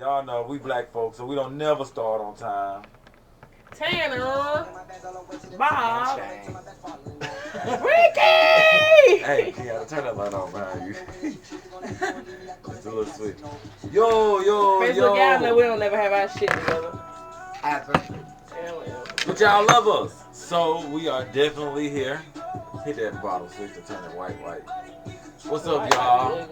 Y'all know we black folks, so we don't never start on time. Tanner. Bob. Hey, you gotta turn that light on behind you. Just a little switch. Yo. Facebook, y'all know we don't never have our shit together. But y'all love us. So we are definitely here. Hit that bottle switch to turn it white. What's up, y'all?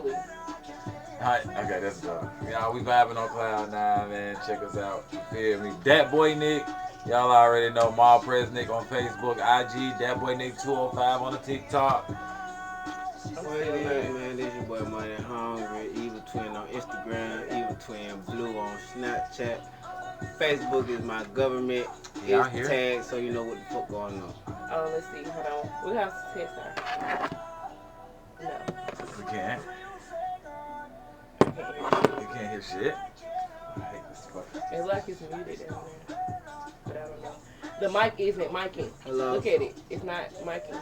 Hi. Okay, that's done. Y'all, we vibing on Cloud 9, man. Check us out. You feel me? Dat Boy Nick. Y'all already know Mall Press Nick on Facebook, IG, Dat Boy Nick 205 on the TikTok. Man, this your boy Money Hungry, Evil Twin on Instagram, Evil Twin Blue on Snapchat. Facebook is my government. Y'all It's here? tagged, so you know what the fuck going on. Oh, let's see. Hold on. We have to test her. No. We can't. You can't hear shit. I hate this fuck. It's like it's muted down there. But I don't know. The mic isn't micing. Hello? Look at it. It's not micing.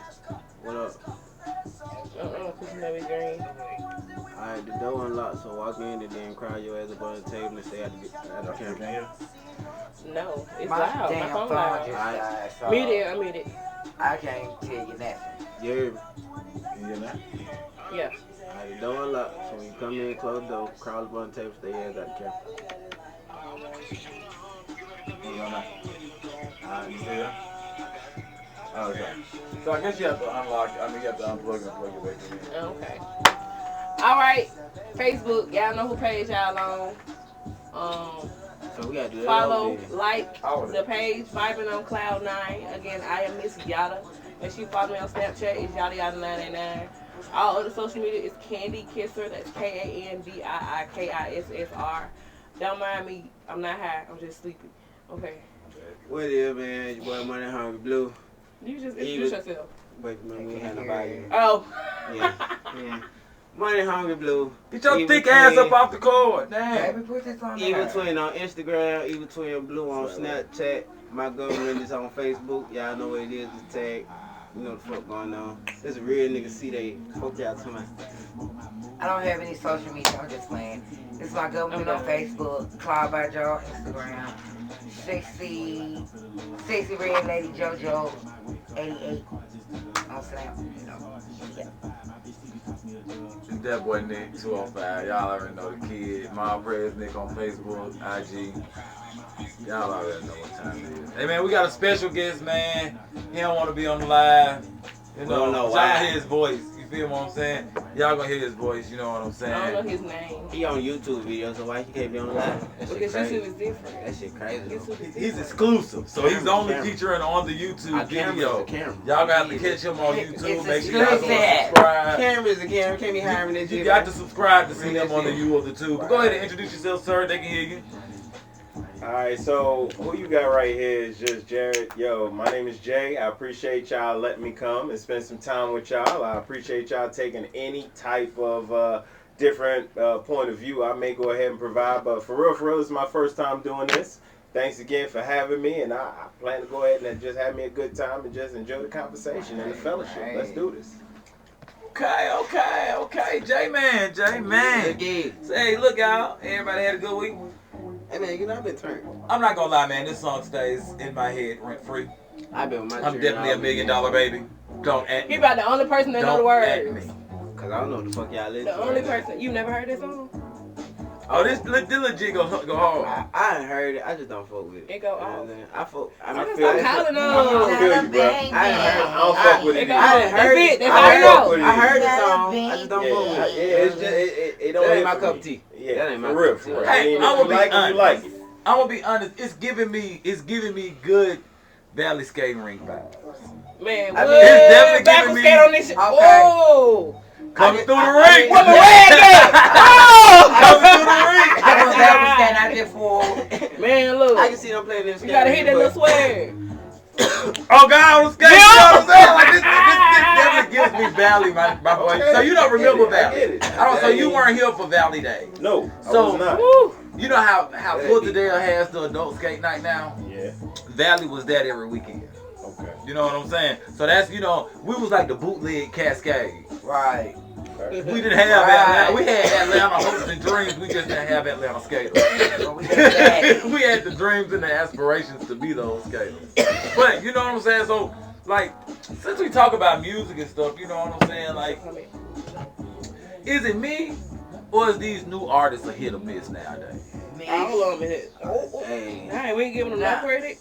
What up? Because you know it's green. Alright, the door unlocked, so walk in and then cry your ass up on the table and stay at the camera. No, it's My loud. My damn phone phone loud. just died, so Mute it. I mute it. I can't tell you nothing. You hear me? Can you hear that? Yeah. Alright, the door unlocked, so when you come in, close the door, crawl up on the table, stay ass at the camera. You see that? Oh, okay. So I guess you have to unlock, you have to unplug and plug it back in. Okay. All right. Facebook. Y'all know who page y'all on. So we gotta do that Follow, over there. like the page, Vibing on Cloud 9. Again, I am Miss Yada. Make sure you follow me on Snapchat. It's Yada989. All other social media is Candy Kisser. That's KandiiKissr. Don't mind me. I'm not high. I'm just sleepy. Okay. What is, man? Your boy Money Hungry Blue. You just introduce yourself. But man, we ain't had nobody. Oh. Yeah. Money Hungry Blue. Get your Evil thick ass Twin. up off the cord. Damn. Baby, put this on Evil there. Twin on Instagram, Evil Twin Blue on Snapchat. My government is on Facebook. Y'all know what it is, the tag. You know the fuck going on. This a real nigga see they fuck y'all to my. I don't have any social media. I'm just playing. This is my government on Facebook. Cloud by Joe Instagram. Sexy Red Lady JoJo 88 on Snap. Yeah. That boy Nick 205. Y'all already know the kid. Mall Press Nick on Facebook, IG. Y'all already know what time it is. Hey man, we got a special guest, man. He don't want to be on the live. You know, don't know y'all why. hear his voice. You feel what I'm saying? Y'all gonna hear his voice. You know what I'm saying? I don't know his name. He on YouTube videos, so why he can't be on the live? That shit Because YouTube crazy. is different. That shit crazy. though. YouTube is He's different. exclusive, so he's only Camera. featuring on the YouTube video. Camera. Y'all got to catch him on It's YouTube. Make sure y'all go exclusive. subscribe. Camera is a camera. Can't be hiring this You shit. got to subscribe to see him on the U of the Tube. But go ahead and introduce yourself, sir. They can hear you. Alright, so who you got right here is just Jared. Yo, my name is Jay. I appreciate y'all letting me come and spend some time with y'all. I appreciate y'all taking any type of different point of view I may go ahead and provide. But for real, this is my first time doing this. Thanks again for having me, and I plan to go ahead and just have me a good time and just enjoy the conversation and the fellowship. Let's do this. Okay. J-Man. Again. Say, look out. Everybody had a good week. Hey man, you know I've been turned. I'm not gonna lie, man. This song stays in my head rent free. I've been with my I'm children definitely a all $1 million weekend. baby. Don't at He me. about the only person that know the Don't at words. me. Cause I don't know what the fuck y'all listen The to. only right now. person. You never heard this song? Oh, this legit go hard. I ain't heard it. I just don't fuck with it. It go You know what off. I'm saying? I fuck. I Stop mean, feel it. calling I us. feel you, bro. I ain't heard. I don't fuck with It it. go either. I off. done That's heard it. it. That's I all I don't fuck know. with it. I heard the song. I just don't fuck with Yeah, it. it's just it don't That ain't hit my for cup me. of tea. Yeah, That ain't my for real, cup of tea. for real. Hey, I mean, I'm if gonna you be like it, you honest. like it. I'm gonna be honest. It's giving me good Valley skating rink vibes. Man, I what? mean, it's definitely Back giving on me- skate on this shit. Okay. Whoa! Coming through the I ring. mean- What the rag at? Coming through the ring. I was that stand out there for. Man, look. I can see them playing this. You gotta hit that little swag. Oh God, on the skate. You know what I'm saying? Like this definitely gives me Valley, my boy. Okay, So you don't remember I Valley? get it. I don't. So you weren't here for Valley Day. No, I So was not. Woo. you know how Fultondale has the adult skate night now. Yeah. Valley was that every weekend. Okay. You know what I'm saying? So that's we was like the bootleg Cascade. Right. Okay. We didn't have Atlanta. We had Atlanta hopes and dreams. We just didn't have Atlanta skaters. So we got that. We had the dreams and the aspirations to be those skaters. But you know what I'm saying? So, like, since we talk about music and stuff, you know what I'm saying? Like, is it me or is these new artists a hit or miss nowadays? Me. Hold on a minute. Hey. Hey, we ain't giving them no credit.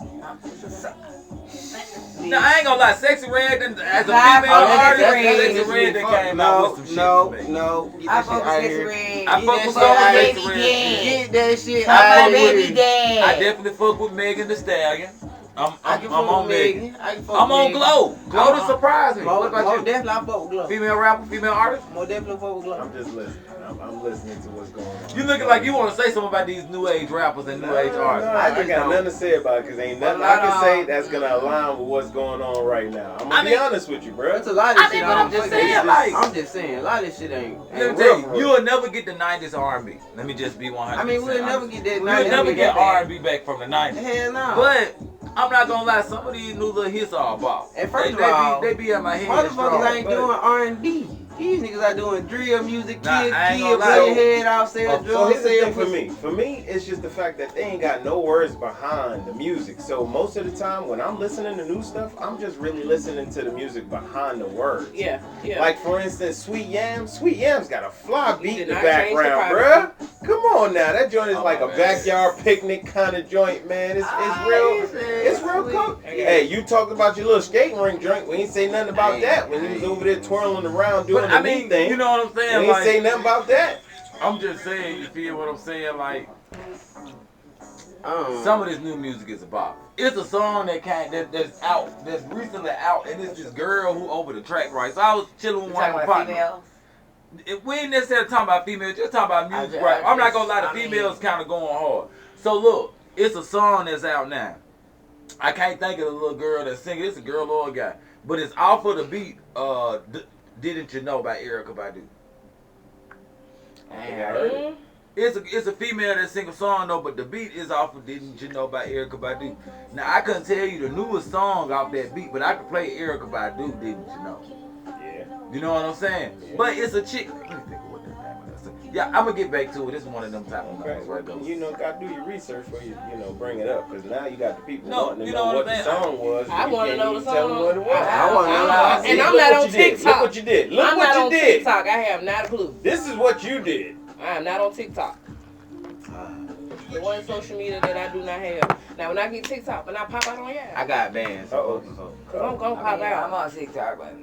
Now, I ain't gonna lie, Sexy Red, as a Nah, female oh, artist, Sexy Sexy Red that came No, out with some no, shit. no. Get I that shit fuck with out of Sexy here. Red. I fuck with that some shit out of Sexy here. Red. Get that shit Come out on, of baby here. dad. I definitely fuck with Megan Thee Stallion. I I'm can on fuck with Megan. Megan. I can fuck I'm with on Megan. Glow. Glow to surprise me. Mo What about you? definitely I fuck with Glow. Female rapper, female artist? Mo definitely fuck with Glow. I'm just listening. I'm listening to what's going on. You looking like you want to say something about these new age rappers and new age artists. I just got don't. nothing to say about it because ain't nothing I can say that's gonna align with what's going on right now. I'm gonna be honest with you, bro. That's a lot of I shit. mean, but I'm just saying, like- I'm just saying, a lot of shit ain't Let me real tell for you, real. you'll never get the 90s R&B. Let me just be 100%. I mean, we'll never honest. get that. We'll never get R&B back from the 90s. Hell no. But I'm not gonna lie, some of these new little hits are a bop. And first of they all, be at my head. motherfuckers strong, ain't but- doing R&B. These niggas are doing drill music, Nah, kill, I ain't kill, gonna blow lie. your head off, sell So drugs, here's the sell thing for pussy. me. For me, it's just the fact that they ain't got no words behind the music. So most of the time, when I'm listening to new stuff, I'm just really listening to the music behind the words. Yeah, yeah. Like for instance, Sweet Yams got a fly You beat did in the not change the background, privacy. bruh. Come on now, that joint is Oh, like a man. backyard picnic kind of joint, man. It's real. It's real cool. Hey, you talked about your little skating rink joint. We ain't say nothing about that when you was over there twirling around doing But the I mean, meat thing. you know what I'm we saying? ain't Like, say nothing about that. I'm just saying, you feel what I'm saying? Like, Um, some of this new music is a bop. It's a song that's recently out, and it's this girl who over the track, right? So I was chilling with You one talking of my about partners. females? We ain't necessarily talking about females, just talking about music, I right? I'm not just- gonna lie, the I mean- females kind of going hard. So look, it's a song that's out now. I can't think of the little girl that's singing. It's a girl or a guy, but it's off of the beat. Didn't You Know by Erykah Badu. Mhm. It's a female that sing a song though, but the beat is off of Didn't You Know by Erykah Badu. Now I couldn't tell you the newest song off that beat, but I could play Erykah Badu, Didn't You Know? Yeah. You know what I'm saying? Yeah. But it's a chick. Let me think of what the name of that is. Yeah, I'm gonna get back to it. This is one of them type of Okay, numbers right well, there. you know, gotta do your research before you bring it up, because now you got the people No, wanting to you know know what what the I'm saying? song was. I You wanna can't know even the tell them song. what it was. I wanna know. See, And I'm look not what on you did. TikTok. Look what you did. Look I'm what not you on did. TikTok. I have not a clue. This is what you did. I am not on TikTok. The one social media that I do not have. Now when I get TikTok, and I pop out on I yeah, got bands. Uh-oh. cause I'm gonna I pop mean, I'm out. on TikTok, but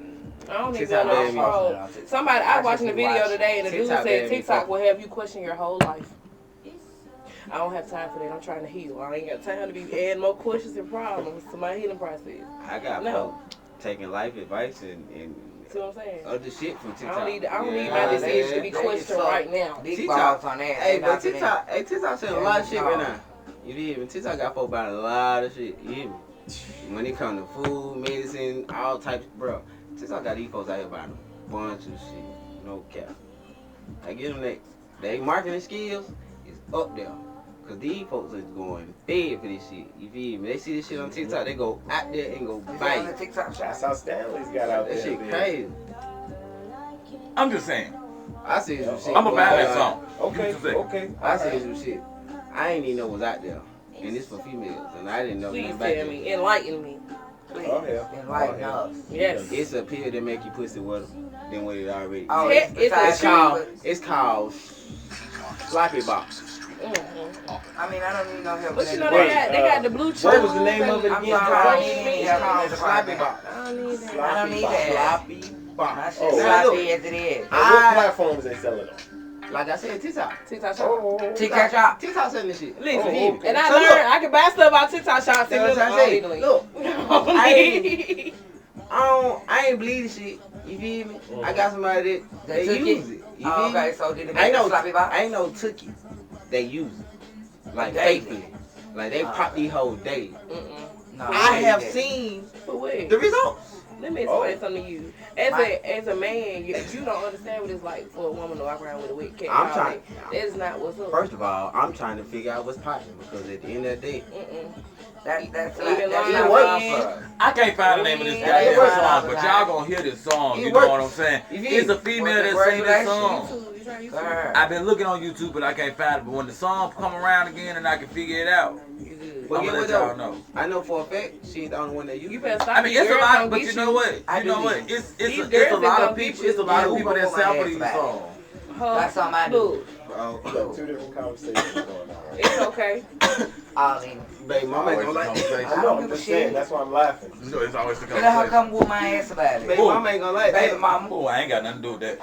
I don't even TikTok know banned me. scroll. Somebody, I just watching the be video watching. today, and the dude TikTok said banned me. TikTok will have you question your whole life. I don't have time for that. I'm trying to heal. I ain't got time to be adding more questions and problems to my healing process. I got No. folks taking life advice and See what I'm saying? other shit from I TikTok. don't need Yeah, my they- decision to be they get questioned so- right now. big TikTok. balls on that. Hey, They but not for that. TikTok saying a lot of shit right now. You feel me? TikTok got folk about a lot of shit. You hear me? When it come to food, medicine, all types, bro. TikTok got these folks out here buying a bunch of shit. No cap. I get them next. They marketing skills is up there. Cause these folks is going big for this shit. You feel me? They see this shit on TikTok, they go out there and go Is that buy on the it. TikTok shop? That's how Stanley's got out That there. shit man. crazy. I'm just saying. I see some shit. I'm gonna buy going that on. song. Okay, You can say. okay. I see some shit. I ain't even know was out there. And it's for females. And I didn't know Please nothing about tell that. me, enlighten me. Please, Oh, yeah. enlighten Oh, us. Yes. It's a pill that make you pussy wetter than what it already Oh, is. It's it's a besides It's called, chocolate. it's called Sloppy Box. Mhm. I mean, I don't need no help. But with you know that. they got the blue chew. What was the name of it I'm again? sorry, I don't need any It's help called with the Sloppy department. Box. I don't need that. I don't need that. Sloppy My Box. shit Oh, sloppy as it is. And what platforms they selling on? Like I said, TikTok. TikTok shop. Oh, TikTok shop. TikTok selling this shit. Listen, Oh, okay. and I So learned look. I can buy stuff on TikTok shop. See, That's look, what I I say. don't need Look, it. I ain't believe this shit. You feel me? I got somebody that They they took use it. You Oh, feel okay, me? so did it I make ain't a no, sloppy box? I ain't no took it. They use it. Like Daily. faithfully. Like they pop these whole days. Mm-mm. No, I don't have need that. seen But wait. the results. Let me explain something to you. As a man, you don't understand what it's like for a woman to walk around with a wet cat. I'm trying. That is not what's up. First of all, I'm trying to figure out what's popping because at the end of the day, That's Even not long what as- I can't find the name of this Yeah, goddamn it works. song, but y'all gonna hear this song. It You know what works. I'm saying? You It's a feel female What's the that sing this regulation? song. You trying to Girl. I've been looking on YouTube, but I can't find it. But when the song come around again and I can figure it out, You good. But I'm yeah, gonna what let y'all though? know. I know for a fact she ain't the only one that You uses better it. stop. I mean, it's a Girls lot, gonna but get you know what? I You know do what? these. It's These a girls lot that of gonna get people. you. It's a lot Yeah, of people who that gonna sample ask these about it? songs. That's something I do. Look, Oh, Two different conversations going on. it's okay. All in. baby, mama ain't Always gonna the like that. conversation. I know, I'm just saying, that's why I'm laughing. No, it's always the You know how conversation. come whoop my ass about it? Baby, mama ain't gonna like that. Baby mama. Oh, I ain't got nothing to do with that.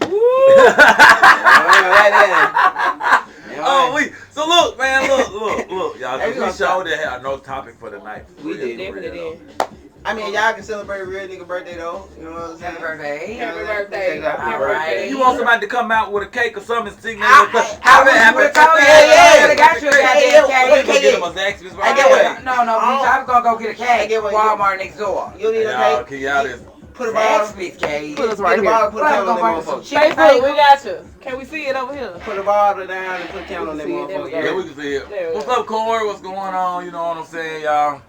Mama ain't gonna like that. Oh, so look, man, look, y'all. Hey, 'Cause we we sure did have no topic for the night. For We real, did. for Definitely real. did. I mean, y'all can celebrate a real nigga birthday though. You know what I'm saying? Happy birthday. Happy birthday. Happy Happy birthday. birthday. You want somebody to come out with a cake or something and sing I happy wish you happy would've told me. Yeah, yeah. I would've got you a goddamn Yeah, cake. Go get him a Zaxby's I right get away. what- No, bitch. I was gonna go get a cake. get what- Walmart next door. You need a Y'all, cake. can y'all just Put a ball. Zaxby's cake. Put us Get right a here. ball. Put a Well, I'm candle on gonna that bring some motherfucker. chicken Facebook, we fingers. got you. Can we see it over here? Put a bottle down and put a candle on that We can see it. motherfucker. yeah, we can see it. There we What's go. up, Corey? What's going on? You know what I'm saying, y'all?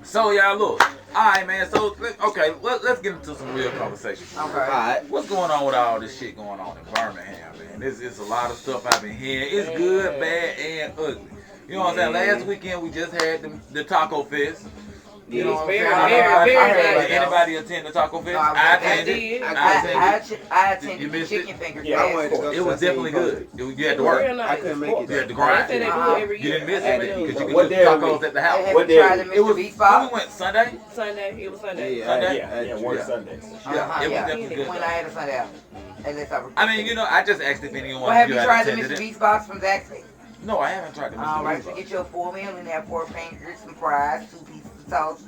So y'all look. Alright, man. So okay, let's get into some real conversations. Okay. Alright. What's going on with all this shit going on in Birmingham, man? It's a lot of stuff I've been hearing. It's good, bad, and ugly. You know what I'm saying? Last weekend we just had the Taco Fest. You know what I'm Very, saying? very, Anybody- very did nice. anybody attend the Taco Fest? No, I I did. attended. I I attended. I You attended the missed it? chicken finger Yeah, I went to fest. go. It was definitely good. You had to Real work. nice. I couldn't make it. You had to They grind. say they do it every You year. didn't miss I it know. because you What could day get of the tacos week? at the Hey, house. have What you day? tried the It Mr. was Beast when we box? went Sunday. Sunday. It was Sunday. Sunday? Yeah, work Yeah. Sundays. Yeah, it was Yeah. definitely good. When I had a Sunday out. Hey, let's have a- I mean, you know, I just asked if anyone Well, have you had tried the attended Mr. it. Beast box from Zaxby's? No, I haven't tried the All Mr. right, Beast so box. get your full meal and have 4 fingers, some fries, 2 pieces of toast,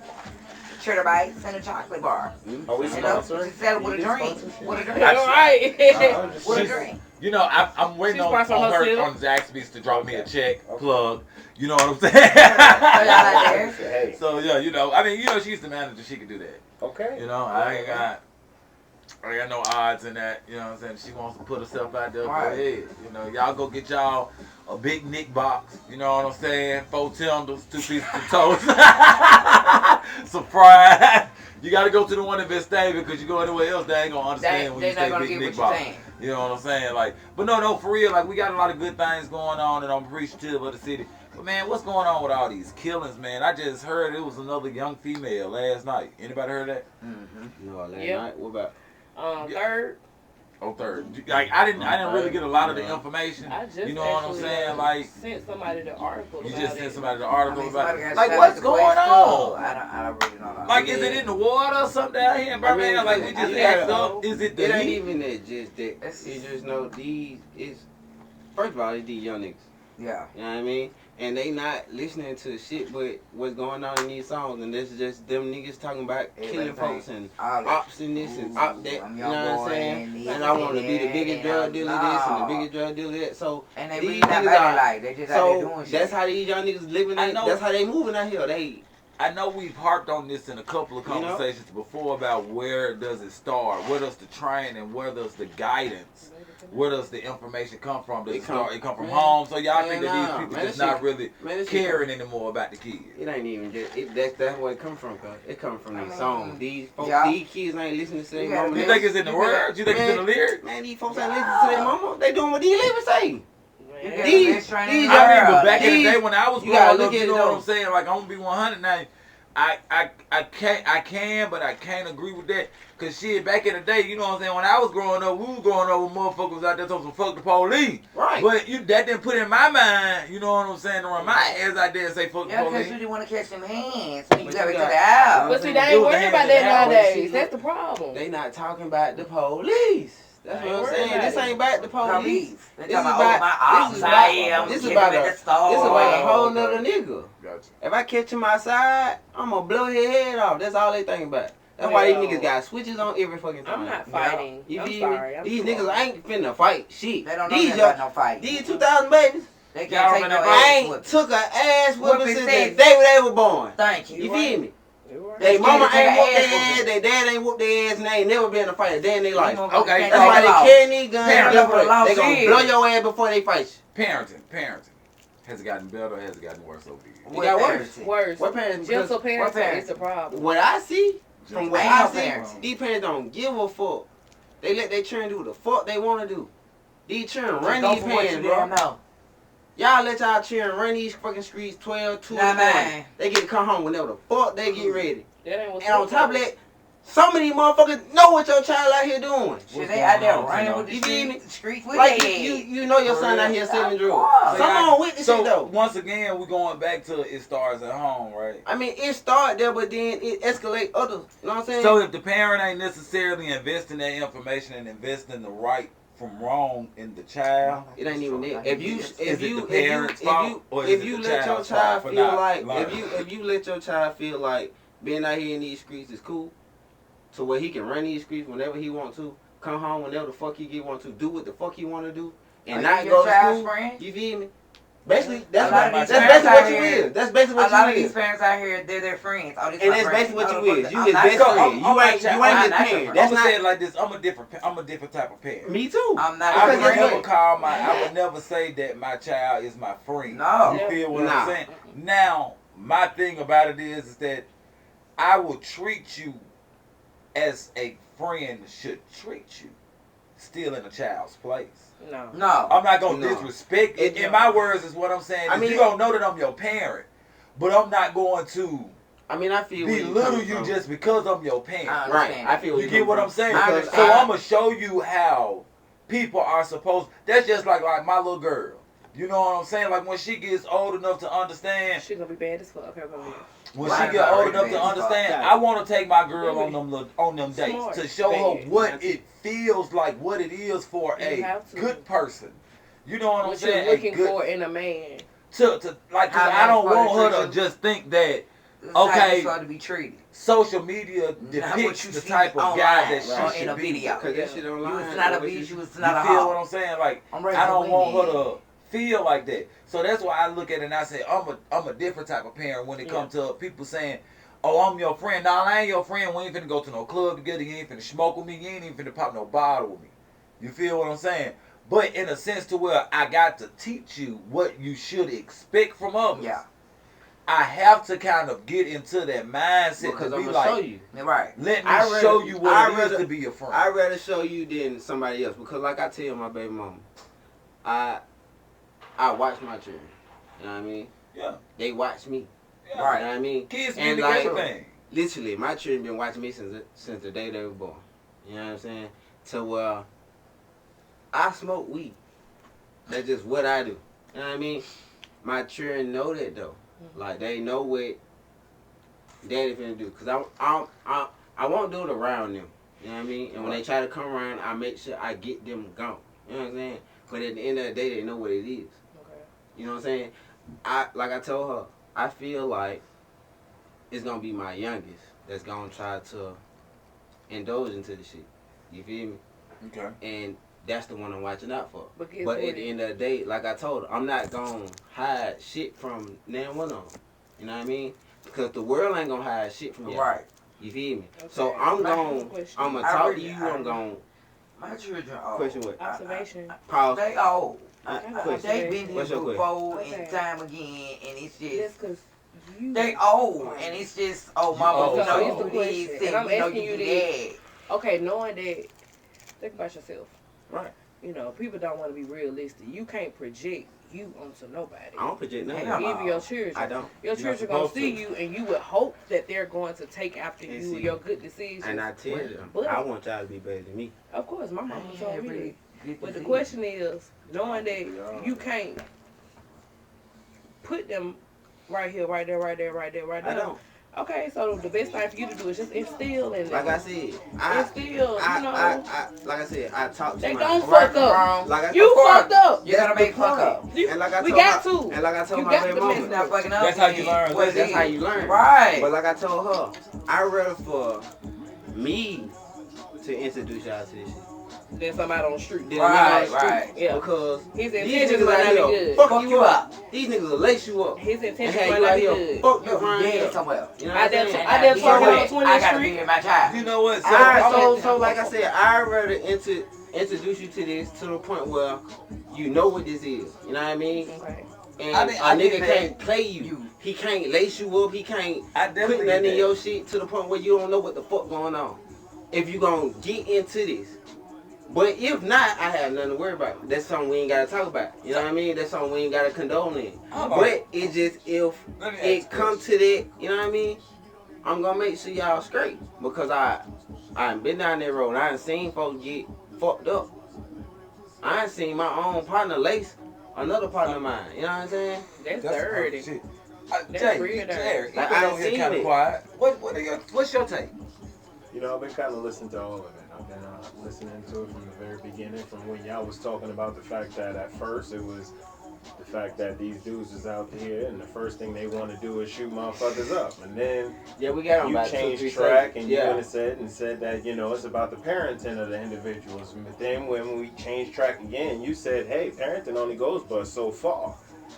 cheddar bites, and a chocolate bar. Are we You know, sponsored? just sell it with a drink. With a drink. All right. With a She's- drink. You know, I'm waiting She's on sponsoring her herself. on Zaxby's to drop me a check, Okay. plug. You know what I'm So y'all out saying? there? Hey, So yeah, you know, I mean, you know, she's the manager. She can do that. okay. You know, I got no odds in that. You know what I'm saying? She wants to put herself out there. Go Right. ahead. You know, y'all go get y'all a big Nick box. You know what I'm saying? 4 tenders, 2 pieces of toast, some fries. You got to go to the one in Vestavia because you go anywhere else, they ain't gonna understand when They're you not say gonna big get Nick what you're box. saying. You know what I'm saying? Like, but no, for real, like we got a lot of good things going on, and I'm appreciative of the city. But man, what's going on with all these killings, man? I just heard it was another young female last night. Anybody heard that? No, last Yeah. night. What about? Third. Oh, third. Like I didn't really get a lot of the information. I just You know what I'm actually, saying? Like sent somebody the article. you about just it. sent somebody the I article mean, about somebody it. got Like shot what's at going Quest, too. on? I don't really know. Like is it in the water or something out here in Birmingham? Like we just asked up. Is it It the ain't heat? even that. Just that. It's- You just know these is. First of all, it's these young niggas. Yeah. You know what I mean? And they not listening to shit, but what's going on in these songs, and this is just them niggas talking about killing folks and All that. ops and this and op that. I'm You young know what I'm boy saying? and And I want to be the biggest drug dealer this and the No. biggest drug dealer that. So And they these really not niggas about are- their life. They just out there so doing shit. that's how these young niggas living. I know. That's how they moving out here. They I know we've harped on this in a couple of You know? conversations before about where does it start, where does the training, where does the guidance, where does the information come from? Does it come from man, home? So y'all man, think that nah, these people man, just that not shit- really man, this shit caring anymore about the kids? It ain't even just that's where it come from, cuz. It come from I these mean, songs. These folks, yeah. these kids ain't listening to their You gotta mama. You man, think it's in the You words? You think it's in the man, lyrics? Man, these folks ain't listening to their mama. They doing what these lyrics say. Man. You These- got the best training these in the I mean, but world. back in the These- day when I was you gotta growing up, look at you it know what though. I'm saying? Like I'm gonna be 100 now. I can, but I can't agree with that. Cause shit, back in the day, you know what I'm saying? When I was growing up, we was growing up with motherfuckers out there talking some fuck the police. Right. But that didn't put in my mind, you know what I'm saying, to run my ass out there and say fuck the Yeah, because police. you didn't want to catch them hands when you But got you to got- the house. But see, they It ain't was the worried hands about that that happened. nowadays. That's the problem. They not talking about the police. That's I what ain't I'm worried saying. about This it. ain't about the police. Police. They This talking is about, oh, about- my ops, this is I about- am. this is Get about him a- at the store. This is about a Oh, whole okay. nother nigga. Gotcha. If I catch him outside, I'm gonna blow his head off. That's all they think about. That's why these Well, niggas got switches on every fucking time. I'm not fighting. You I'm feel me? sorry. I'm These sorry. niggas ain't finna fight shit. They don't know These nothing about no fight. These 2000 babies, They Y'all can't take no remember I ass ain't whooping. took an ass Whooping whooping since since- the day they were born. Thank you. You feel me? They mama Scared to ain't whooped take their an ass, their dad ain't whooped their ass, and they ain't never been in a fight a day in their life. Okay, That's why they carry these guns. Parents Guess for what? lost They gonna kids. blow your ass before they fight you. Parenting. Has it gotten better or has it gotten worse over the years? It got worse. Worse. What parents? Gentle Because parenting parents? is the problem. what I see, from what Ain't I no see, parents. these parents don't give a fuck. They let their children do what the fuck they want to do. These children run Go these for what parents, you bro. damn know. Y'all let y'all children run these fucking streets 12, 2 in the Nah, morning. man. They get to come home whenever the fuck they get ready. That ain't what's And on top of that, some of these motherfuckers know what your child out here doing. Shit, they out there going on, running Tino? with the You feel me? streets with Like their you know your For son out real? here selling Of drugs. course. Come on with the So shit though. once again, we're going back to it starts at home, right? I mean, it started there, but then it escalate other. You know what I'm saying? So if the parent ain't necessarily investing that information and investing the right from wrong in the child, it ain't even that. If you Is it the parents' fault, or is if it you the let your child's child fault for feel not like learning? if you let your child feel like being out here in these streets is cool, to where he can run these streets whenever he want to, come home whenever the fuck he want to, do what the fuck he want to do, and Are not you go your to child's school. friend? You feel me? Basically, that's A lot what of that's these basically parents what out you here- is. That's basically A what lot you of these is. parents out here, they're their friends. Oh, this And my that's friend. basically what No, you the is. fuck- You I'm his not best your friend. friend. You ain't his I'm not your parent. friend. I'm That's gonna say it not like this: I'm a different type of parent. me too. I'm not I your would Because friend. never I would never say that my child is my friend. No. You feel what Nah. I'm saying? Now, my thing about it is that I will treat you as a friend should treat you, still in a child's place. No. No. I'm not gonna No. disrespect it. In my words is what I'm saying. I Is mean- you don't know that I'm your parent, but I'm not going to I mean, I feel where you belittle coming you from. just because I'm your parent. I Right. understand. I feel where You coming get what from. I'm saying? I So understand. I'm gonna show you how people are supposed. That's just like my little girl. You know what I'm saying? Like when she gets old enough to understand, She gonna be bad as fuck. Okay, come here. when Right, she get old right, enough to right. understand, Right. I want to take my girl on them dates Smart. to show her Bad. what it feels like, what it is for You a have to. good person. You know what I'm What saying? you're A looking good- for in a man. to like, 'cause How I don't man's want her supposed to to just think that This is how Okay. you start to be treated. social media Not what depicts you the see type of online guy that she or should in a be. video. Cause that shit You online. was not a what bitch. You was You not a feel hoe. what I'm saying? Like I'm ready I for don't want her women. to feel like that. So that's why I look at it and I say I'm a different type of parent when it comes to people saying, "Oh, I'm your friend." Nah, I ain't your friend. We ain't finna go to no club together. You ain't finna smoke with me. You ain't even finna pop no bottle with me. You feel what I'm saying? But in a sense to where I got to teach you what you should expect from others. Yeah. I have to kind of get into that mindset Because to I'm be gonna show like, you. Right. let me I'd rather- show you what I'd it is rather- to be a friend. I'd rather show you than somebody else. Because like I tell my baby mama, I watch my children. You know what I mean? Yeah. They watch me. Yeah. Right. You know what I mean? Kids And be like- everything. Literally, my children been watching me since the day they were born. You know what I'm saying? To where I smoke weed. That's just what I do. You know what I mean? My children know that though. Like they know what daddy finna do. Cause I won't do it around them. You know what I mean? And when they try to come around, I make sure I get them gone. You know what I'm saying? But at the end of the day, they know what it is. Okay. You know what I'm saying? Like I told her, I feel like it's gonna be my youngest that's gonna try to indulge into the shit. You feel me? Okay. And that's the one I'm watching out for. But guess But what? at the end of the day, like I told her, I'm not gonna hide shit from none one of them. You know what I mean? Because the world ain't gonna hide shit from you. Right. You feel me? Okay. So I'm Now, gonna question. I'm gonna I talk to really- you. I I'm gonna My children are question what? Observation. Pause. They old. Question. They been here What's your before question? and time again, and it's just Just cause you. they old, and it's just mama, old, you know so you here's the do question, this, and and I'm we know asking you you do this. that. Okay, knowing that, think about yourself. Right. You know, people don't want to be realistic. You can't project you onto nobody. I don't project nothing. Hell no. Even your children. I don't. Your You're not children gonna supposed see to. you, and you would hope that they're going to take after And you, see. your good decisions. And I tell them, But- I want y'all to be better than me. Of course, my mama told me that. Every good But the disease. question is, knowing that you can't put them right here, right there, right there, right there, right I there. don't. Okay, so the best thing for you to do is just instill in them. Like I said, I Instill, you know. like I said, I talk to They my don't Right fuck from up. wrong. like I You of course. fucked up. You gotta That's the make fuck up. point. You- And like I we told got my, to. And like I told You my got baby to mama, mess It's not fucking up. That's how you then. learn. What it that's is. how you learn. Right. But like I told her, I'd rather for me to introduce y'all to this shit. than somebody on the street. Than a nigga on the Right, street. right. Yeah. Because His these intentions niggas might out not be here good. fuck you up. These niggas will lace you up. His And intentions have might you not out be here good. fuck you You'll be around dead here. somewhere. You know I what done I'm saying? I done talked Somewhere. about 20th I gotta Street. be in my child. You know what? So, Alright, so like I said, I'd rather introduce you to this to the point where you know what this is. You know what I mean? Okay. And I mean, a I nigga get that. can't play you. He can't lace you up. He can't I put definitely nothing get in that. your shit to the point where you don't know what the fuck going on. If you gonna get into this. But if not, I have nothing to worry about. That's something we ain't gotta talk about. You know what I mean? That's something we ain't gotta condone in. Hold on. But it just, if Let me ask it you come this. to that, you know what I mean? I'm gonna make sure y'all straight. Because I ain't been down that road. I done seen folks get fucked up. I ain't seen my own partner lace another partner of mine. You know what I'm saying? That's That's dirty. shit. That's Jay, real dirty. Jared, you Like, been I over here seen kind of it. quiet. What's your take? You know, I've been kind of listening to all of it. I've been listening to it from the very beginning, from when y'all was talking about the fact that at first it was the fact that these dudes is out here and the first thing they want to do is shoot motherfuckers up. And then Yeah, we got on you about 2-3 changed track and you yeah. went and said that, you know, it's about the parenting of the individuals. But then when we changed track again, you said, hey, parenting only goes but so far.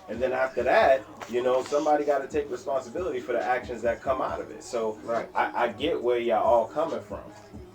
And then after that, you know, somebody got to take responsibility for the actions that come out of it. So Right. I get where y'all all coming from.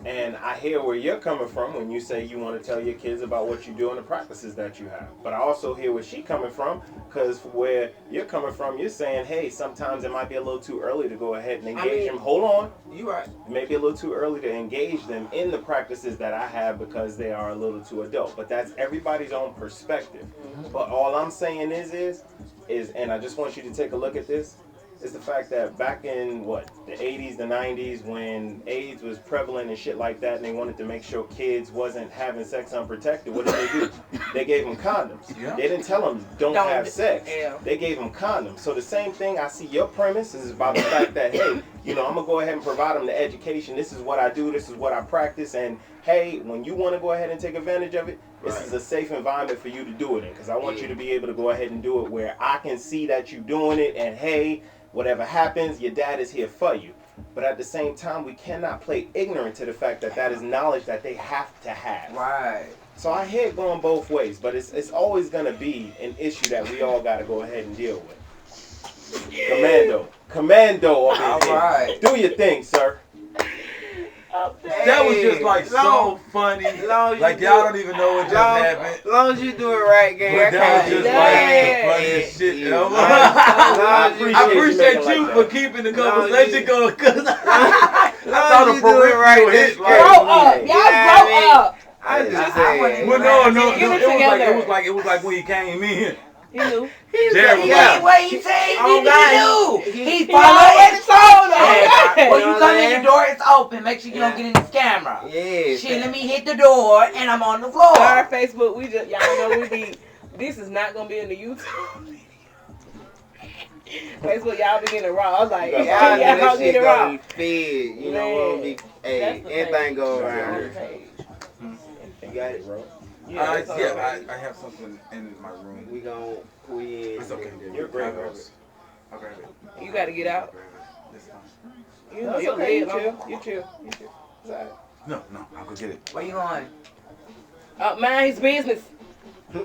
And I hear where you're coming from when you say you want to tell your kids about what you do and the practices that you have. But I also hear where she coming from, because where you're coming from, you're saying, hey, sometimes it might be a little too early to go ahead and engage them. Hold on. You right. It may be a little too early to engage them in the practices that I have because they are a little too adult. But that's everybody's own perspective. But all I'm saying is, and I just want you to take a look at this, is the fact that back in, the 80s, the 90s, when AIDS was prevalent and shit like that, and they wanted to make sure kids wasn't having sex unprotected, what did they do? They gave them condoms. Yeah. They didn't tell them, don't have sex. Yeah. They gave them condoms. So the same thing, I see your premise is about the fact that, hey, you know, I'm going to go ahead and provide them the education. This is what I do. This is what I practice. And, hey, when you want to go ahead and take advantage of it, this is a safe environment for you to do it in. Because I want you to be able to go ahead and do it where I can see that you're doing it. And, hey, whatever happens, your dad is here for you. But at the same time, we cannot play ignorant to the fact that that is knowledge that they have to have. Right. So I hear it going both ways, but it's always going to be an issue that we all got to go ahead and deal with. Commando up in All here. right. Do your thing, sir. That was just like so funny. Like y'all don't even know what just happened. As long as you do it right, gang. But that was just like the funniest shit ever. I appreciate you for keeping the conversation going, because I thought a peripheral hit like. Grow up. Y'all grow up. I just saying. Well, no, Get it it together. was like when you came in. He knew. Jared was Yeah, like, what he said, Oh, he God. knew. He He He followed already it. told us. When You you know come what in, I'm the door is open. Make sure you don't get in this camera. Yeah. Shit, let me hit the door and I'm on the floor. Our Facebook, we just, y'all know we be, this is not going to be in the YouTube. Facebook, y'all be getting raw. I was like, Y'all y'all know that get shit it raw. gonna be fed. You know what? Hey, That's the anything thing. go On around. the page. You got it, bro. Yeah, it's on the page. I have something in my room. We It's okay. You're great, bro. Okay. You got to get out. This time. You know, That's your okay, bed long. You chill. It's all right. No, I'll go get it. Where you going? Mind his business.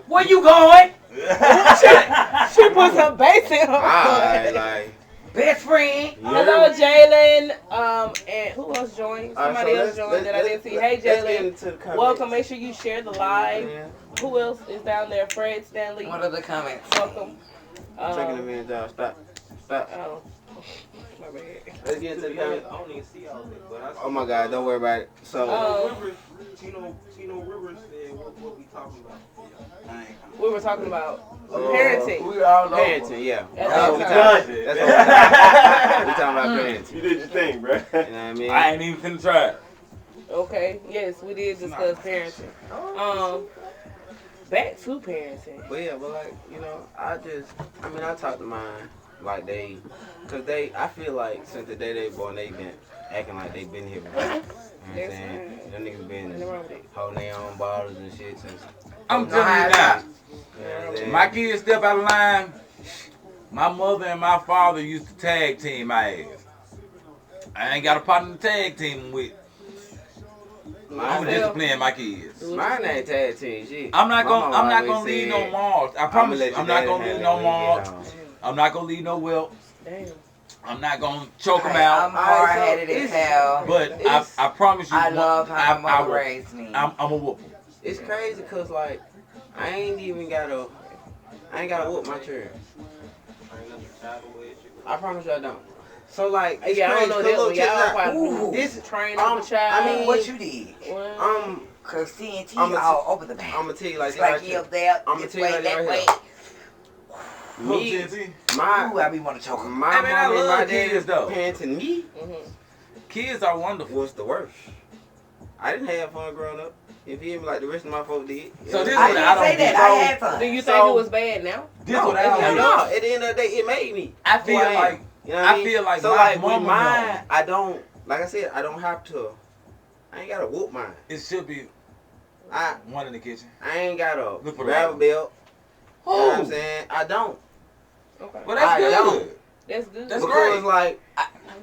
Where you going? She put some bass in her. Alright, like. Best friend. Hello, Jalen. And who else joined? Alright, Somebody so else joined that I didn't see. Hey, let's get Jalen. into the comments. Welcome. Make sure you share the live. Yeah. Who else is down there? Fred Stanley. What are the comments? Welcome. Taking a minute, y'all. Stop. Oh, my bad. Let's get into the comments. I don't even see all that, but I see Oh my God, don't worry about it. So, Rivers, Tino Rivers said what we talking about. We were talking about parenting. We all over. parenting, yeah. That's That's all what we time. talking. That's what we talking about parenting. You did your thing, bro. You know what I mean? I ain't even finna try it. Okay. Yes, we did discuss parenting. Back to parenting. But yeah, but like, you know, I talk to mine like I feel like since the day they born, they been acting like they been here before. You know what I'm saying? Them niggas been Nothing wrong with it. holding their own bottles and shit since. I'm No, telling you now. You know what I'm saying? My kids step out of line. My mother and my father used to tag team my ass. I ain't got a partner to tag team with. I'm Mine, disciplining my kids. mine ain't tag team shit. I'm not My mama gonna always leave said, no marks. I promise you, I'm not gonna leave no marks. marks. I'm not gonna leave no whelps. Damn. I'm not gonna choke them Hey, I'm out. hard-headed so as hell. But it's- I promise you, I love how my mother will- raised me. I'm a whoop 'em. It's crazy because, like, I ain't gotta whoop my children. I promise you I don't. So, like, it's Yeah, I crazy. don't know 'cause that look, one. Y'all check this out. probably This, train up a I child. mean, What you did? Well, Cause CNT I'ma all over the map. I'm gonna tell you like It's that. like right you here. up there, I'ma this tell you way, like that that right way. Me, TNT. my Ooh, I be want to choke 'em. my I mean, I mom and love my kids, dad though. parenting me Kids are wonderful. was the worst. I didn't have fun growing up. You feel me? Like the rest of my folks did. So this I is what I didn't don't say that. do. I had do fun. you think So- it was bad now? This no, what I don't do. no. At the end of the day, it made me. I feel who I am. like You know what I mean? feel like so my like with mama mine, knows. I don't. Like I said, I don't have to. I ain't gotta whoop mine. It should be I one in the kitchen. I ain't gotta Look for grab a the belt. You know what I'm Oh, saying? I don't. Okay. well that's I good. don't. That's good. That's because great. like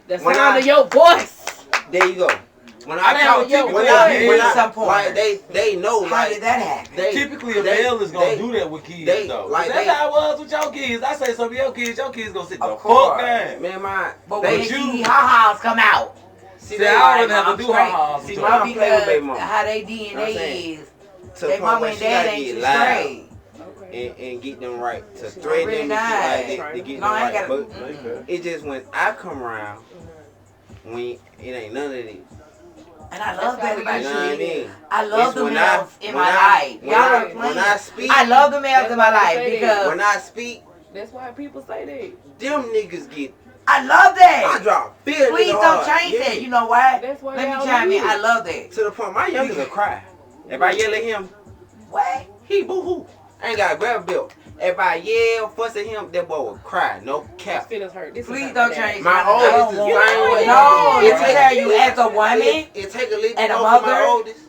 The when sound I- of your voice. there you go. When I I know talk, typically when a I male- some point. like they know How like did that happen? they Typically, a they- male is gonna they- do that with kids, they- though. like That's they- how it was with your kids. I say some of your kids gonna sit the Of fuck course. down. Man, my But they when you- the ha-has come out, see See, I don't like, have to I'm do straight. ha-has. See, with my y'all. mom play with baby because mama. how they I'm DNA saying, is, to the their point mama where and she dad gotta ain't get too loud straight. and get them right to She thread really them and shit like nice. that to get No, them I ain't right. gotta- But it just when I come around, when it ain't none of this. And I love that That's about You know what I you. mean? I love It's the when males in my life. when Y'all I- don't when play. I speak, I love the males That's in my why I life say because when I speak, That's why people say that. them niggas get. I love I that. drop fear. Please don't change that. You know why? That's why Let me y'all chime in. do it. I love that. To the point, my youngest will cry. If I yell at him, What? he boo hoo. I ain't got to grab a belt. If I yell, fuss at him, that boy will cry. No His cap. feelings hurt. This is Please not don't bad. change My I oldest don't is the want- same way. No, It let me take- tell you, as a woman It take a little and bit a more for my mother. oldest,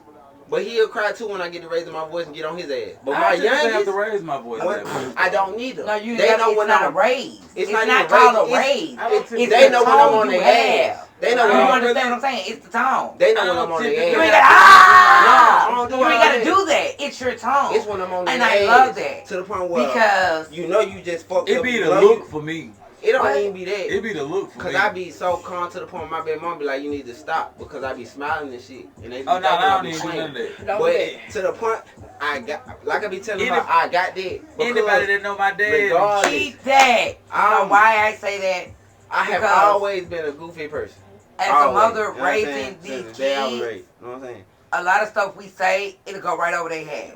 but he'll cry too when I get to raising my voice and get on his ass. But my I just have youngest, to raise my voice. when- that much. I don't need them. No, you They know it's when not a I'm. raise. It's not not even called a raise. raise. I don't It's typically- They the know when I'm tone on you their have. ass. They know You when I'm. understand what I'm saying? It's the tone. They know I when don't I'm on typically- their You ain't ass. gotta No, I don't do you ain't all gotta that. do that. It's your tone. It's when I'm on their And I ass. love that. To the point where Because you know you just fucked It up. be You the know look you- for me. It don't What? even be that. It be the look for Cause me. I be so calm to the point my baby mom be like, you need to stop because I be smiling and shit. And they be Oh no, thinking I don't be even do playing. none of that. Don't But do that. to the point, I got, like I be telling Any- her, I got that. Because Anybody that know my dad, regardless, keep that. You know why I say that? I have because- always been a goofy person. As a Always. mother You know what I'm raising saying? these Since the day I was kids, raised. You know what I'm saying? a lot of stuff we say, it'll go right over their head.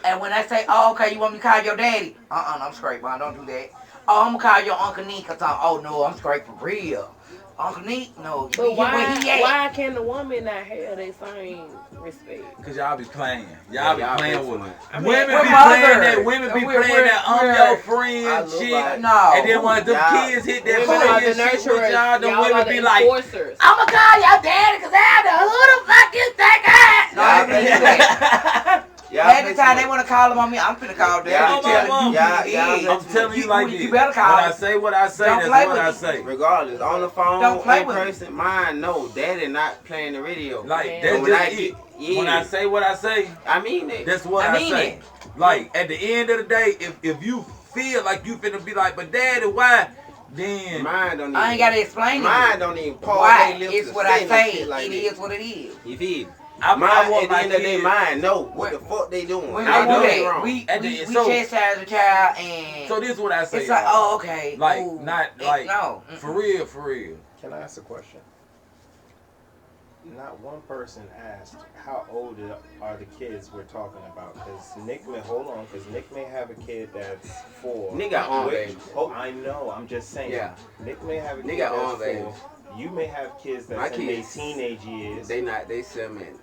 And when I say, oh, okay, you want me to call your daddy? No, I'm straight, man. Don't do that. Oh, I'm going to call your Uncle Neek. Oh, no, I'm straight for real. Uncle Neek? No. But where he at? why can the woman not have that same respect? cause y'all be playing. Yeah, Y'all be y'all playing play with too it. much. I mean, Women we're be mothers. playing that. Women be We're- playing that. I'm we're- your I friend look shit. like- No. And then when them Y'all- kids hit that Women are the friend shit with nurturers. y'all, the Y'all women are be the like, enforcers. I'm going to call your daddy because I know who the fuck you think I am. No, I Y'all can't do that. Y'all Half play the time too they much. want to call him on me, I'm finna call daddy. Y'all- Tell him you y'all- who y'all- he is. I'm telling you like this. You better call When I him. say what I say, Don't that's play what with I me. say. Regardless, on the phone, Don't play in with me. person, mine, no, daddy not playing the radio. Like Man. that's When I just it. get- When yeah. I say what I say, I mean it. that's what I I mean say. it. Like at the end of the day, if you feel like you finna be like, but daddy, why? Then Mine don't even. I ain't got to explain Mine it. don't even pause Why? their lips It's to what I no say. shit like It that. is what it is. You feel me? I Mine, want at the my end of the day, kids. mine know what the fuck they doing. When They I we do know doing that, wrong. we And then- we so- chastise the child and So this is what I say. it's like, y'all. oh, okay. Like, ooh, not it- like- no. For real, for real. Can I ask a question? Not one person asked how old are the kids we're talking about. Because Nick may, hold on, because Nick may have a kid that's 4. Nick got on Wait, baby. Oh, I know, I'm just saying. Yeah. Nick may have a Nick kid got that's on baby. 4. You may have kids My that's in their kids, teenage years. They not. They 7.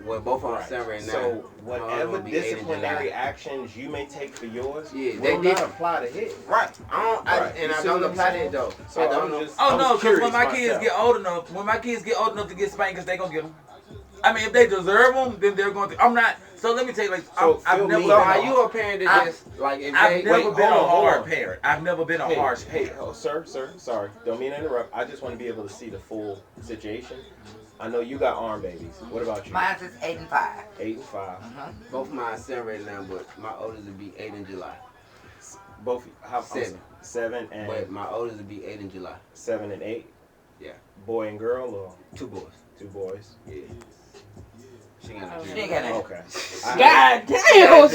Well, both of them Right. 7 right now. So My other whatever one be 8 in disciplinary July. actions you may take for yours, Yeah, will they not different. apply to his. Right. I don't. Right. And You I see don't what I'm apply saying? that though. So I I'm don't know. just- Oh I no, was because curious when my kids myself. get old enough, to get spanked, they gonna get them. I mean, if they deserve them, then they're going to. I'm not. So let me tell you, like, So, I've Phil, never me- been. So are you a, a parent that I- just like if I've they never wait, been hold a on, hold hard on. parent. I've never been a Hey, harsh hey, parent. oh, sir, sorry. Don't mean to interrupt. I just want to be able to see the full situation. I know you got arm babies. What about you? Mine's is 8 and 5. 8 and 5. Both of mine 7 right now, but my oldest will be 8 in July. Both how 7. 7 and But my oldest will be 8 in July. 7 and 8. Yeah. Boy and girl or 2 boys. 2 boys? Yeah. She ain't got no She dream. ain't got that. Okay. God damn.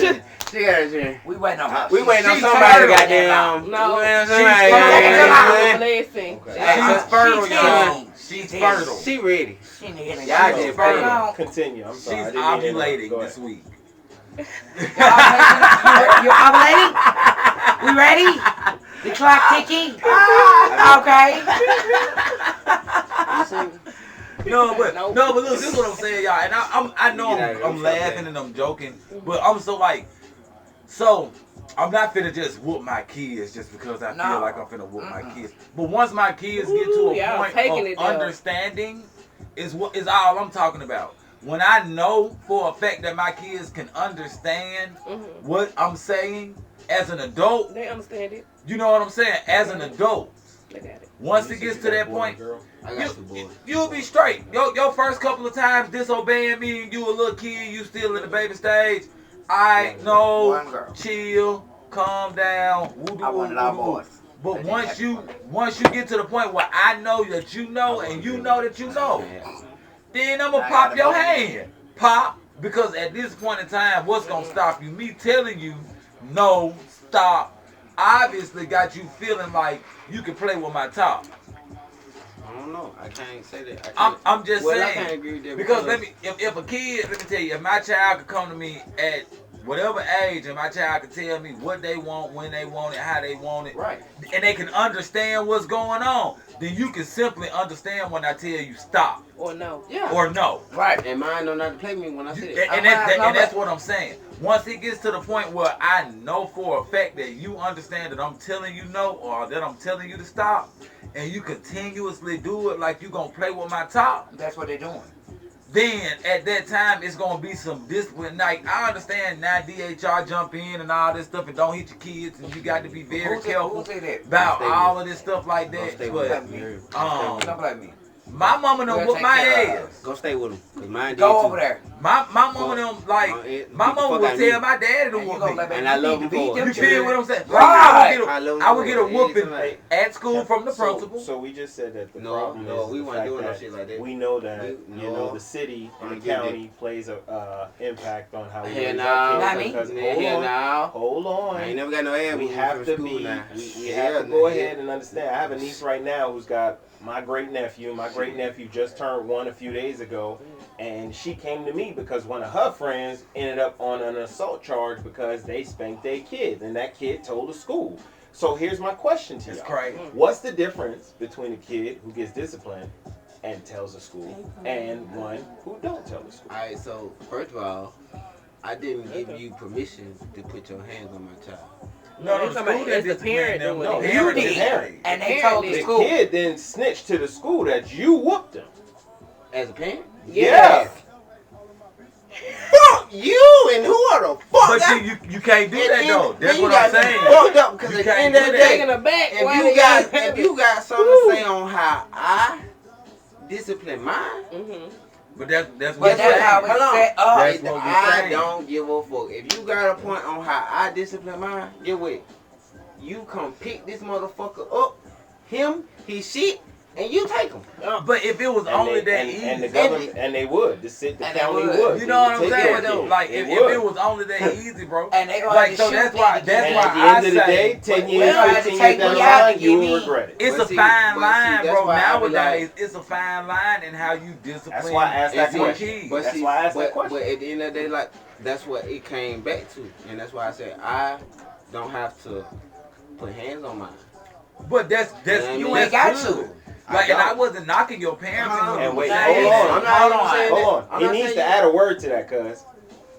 She got a dream. We waiting on her. We waiting on She's somebody fertile. goddamn. No. We waiting on She's somebody. fertile. Listen. Okay. She's fertile, She y'all. teen. She's She fertile. She ready. She nigga. Y'all She's just fertile. fertile. Continue. I'm sorry. I She's didn't mean to interrupt. ovulating Go this ahead. week. You ovulating? We ready? The clock ticking? Okay. No, but Nope. no, but look, this is what I'm saying, y'all. And I know Get out of here. I'm laughing and I'm joking, but I'm so I'm not finna just whoop my kids just because I No. feel like I'm finna whoop my kids. But once my kids get to Ooh, a y'all point taking of it there. understanding, is all I'm talking about. When I know for a fact that my kids can understand what I'm saying as an adult, They understand it. you know what I'm saying? As an adult, They got it. once You it said gets you to got that boy point, and girl? I got 2 boys. you'll be straight. Your first couple of times disobeying me and you a little kid, you still in the baby stage. I know, One girl. chill, calm down. I wanted all boys. But once you get to the point where I know that you know and you know that you know, then I'm gonna pop your hand. Pop. Because at this point in time, what's gonna stop you? Me telling you, no, stop. Obviously got you feeling like you can play with my top. I don't know. I can't say that. I'm just I saying. can't agree with that Because if a kid, let me tell you, if my child could come to me at whatever age and my child could tell me what they want, when they want it, how they want it, Right. and they can understand what's going on, then you can simply understand when I tell you stop Or no. Yeah. or no. Right. And mine don't know how to play me when I You- say and, that. and that's what I'm saying. Once it gets to the point where I know for a fact that you understand that I'm telling you no or that I'm telling you to stop, and you continuously do it like you gonna play with my top, That's what they're doing. then at that time it's gonna be some discipline. Like I understand now DHR jump in and all this stuff and don't hit your kids and you got to be very careful Who say that? about Don't stay all with of this stuff like Don't that. stay with But him. You heard? Don't like me. my mama done We'll whoop take my care of ass. Go stay with him. Cause mine did Go too. over there. My mama done like my mama would tell my daddy to And you whoop gonna me. let And I you love need to him beat for them it. You feel what I'm saying? Like, Right. I would get a whooping Anytime. at school from the principal. So we just said that the No, problem no, is we the weren't fact doing no that shit like that. we know that We- you no. know the city I and the get county plays a impact on how we Here raise now. our Not kids. me. Because Here now. hold on. I ain't never got no air. We have to be. We have to go ahead and understand. I have a niece right now who's got my great nephew. My great nephew just turned 1 a few days ago, and she came to me because one of her friends ended up on an assault charge because they spanked their kid, and that kid told the school. So here's my question to you: It's crazy. what's the difference between a kid who gets disciplined and tells the school, and one who don't tell the school? Alright, so first of all, I didn't give you permission to put your hands on my child. No, You're the talking school about as didn't the parent discipline them. doing No, it. parent You did. did. Parent. And they Parent told did. the The school. kid then snitched to the school that you whooped him. As a parent? Yeah. Fuck you and who are the fuck? But see, you can't do that though. That's what I'm saying. Fucked up because You at the can't end of do the that. day, Taking her back. if you got something to say on how I discipline mine, But that's But what that's how I'm we Hold on. set up. That's what we're I saying. don't give a fuck. If you got a point on how I discipline mine, get what? You come pick this motherfucker up, him, his shit, and you take him. But if it was only that easy, and the government and they would. The And they county would. would. you They know what would I'm take care saying? of Though, it. like They if would. it was only that easy, bro. And they gonna Like have so to that's shoot why me. that's And why at the end I of the say day, 10 Well, years, I had to 15 take years down me the out line, to you give will me- regret it. it's But a see- fine but see, line, that's bro. why I be Nowadays, like- it's a fine line in how you discipline. That's why I asked that And see, question. kids. That's why I asked that question. But at the end of the day, like that's what it came back to, and that's why I said I don't have to put hands on mine. But that's You ain't got good. to. Like, and I don't. wasn't knocking your parents. And wait, Nah, hold yeah. on. I'm not Hold even on. saying Hold that. on. I'm He not needs saying to you- add a word to that, cuz.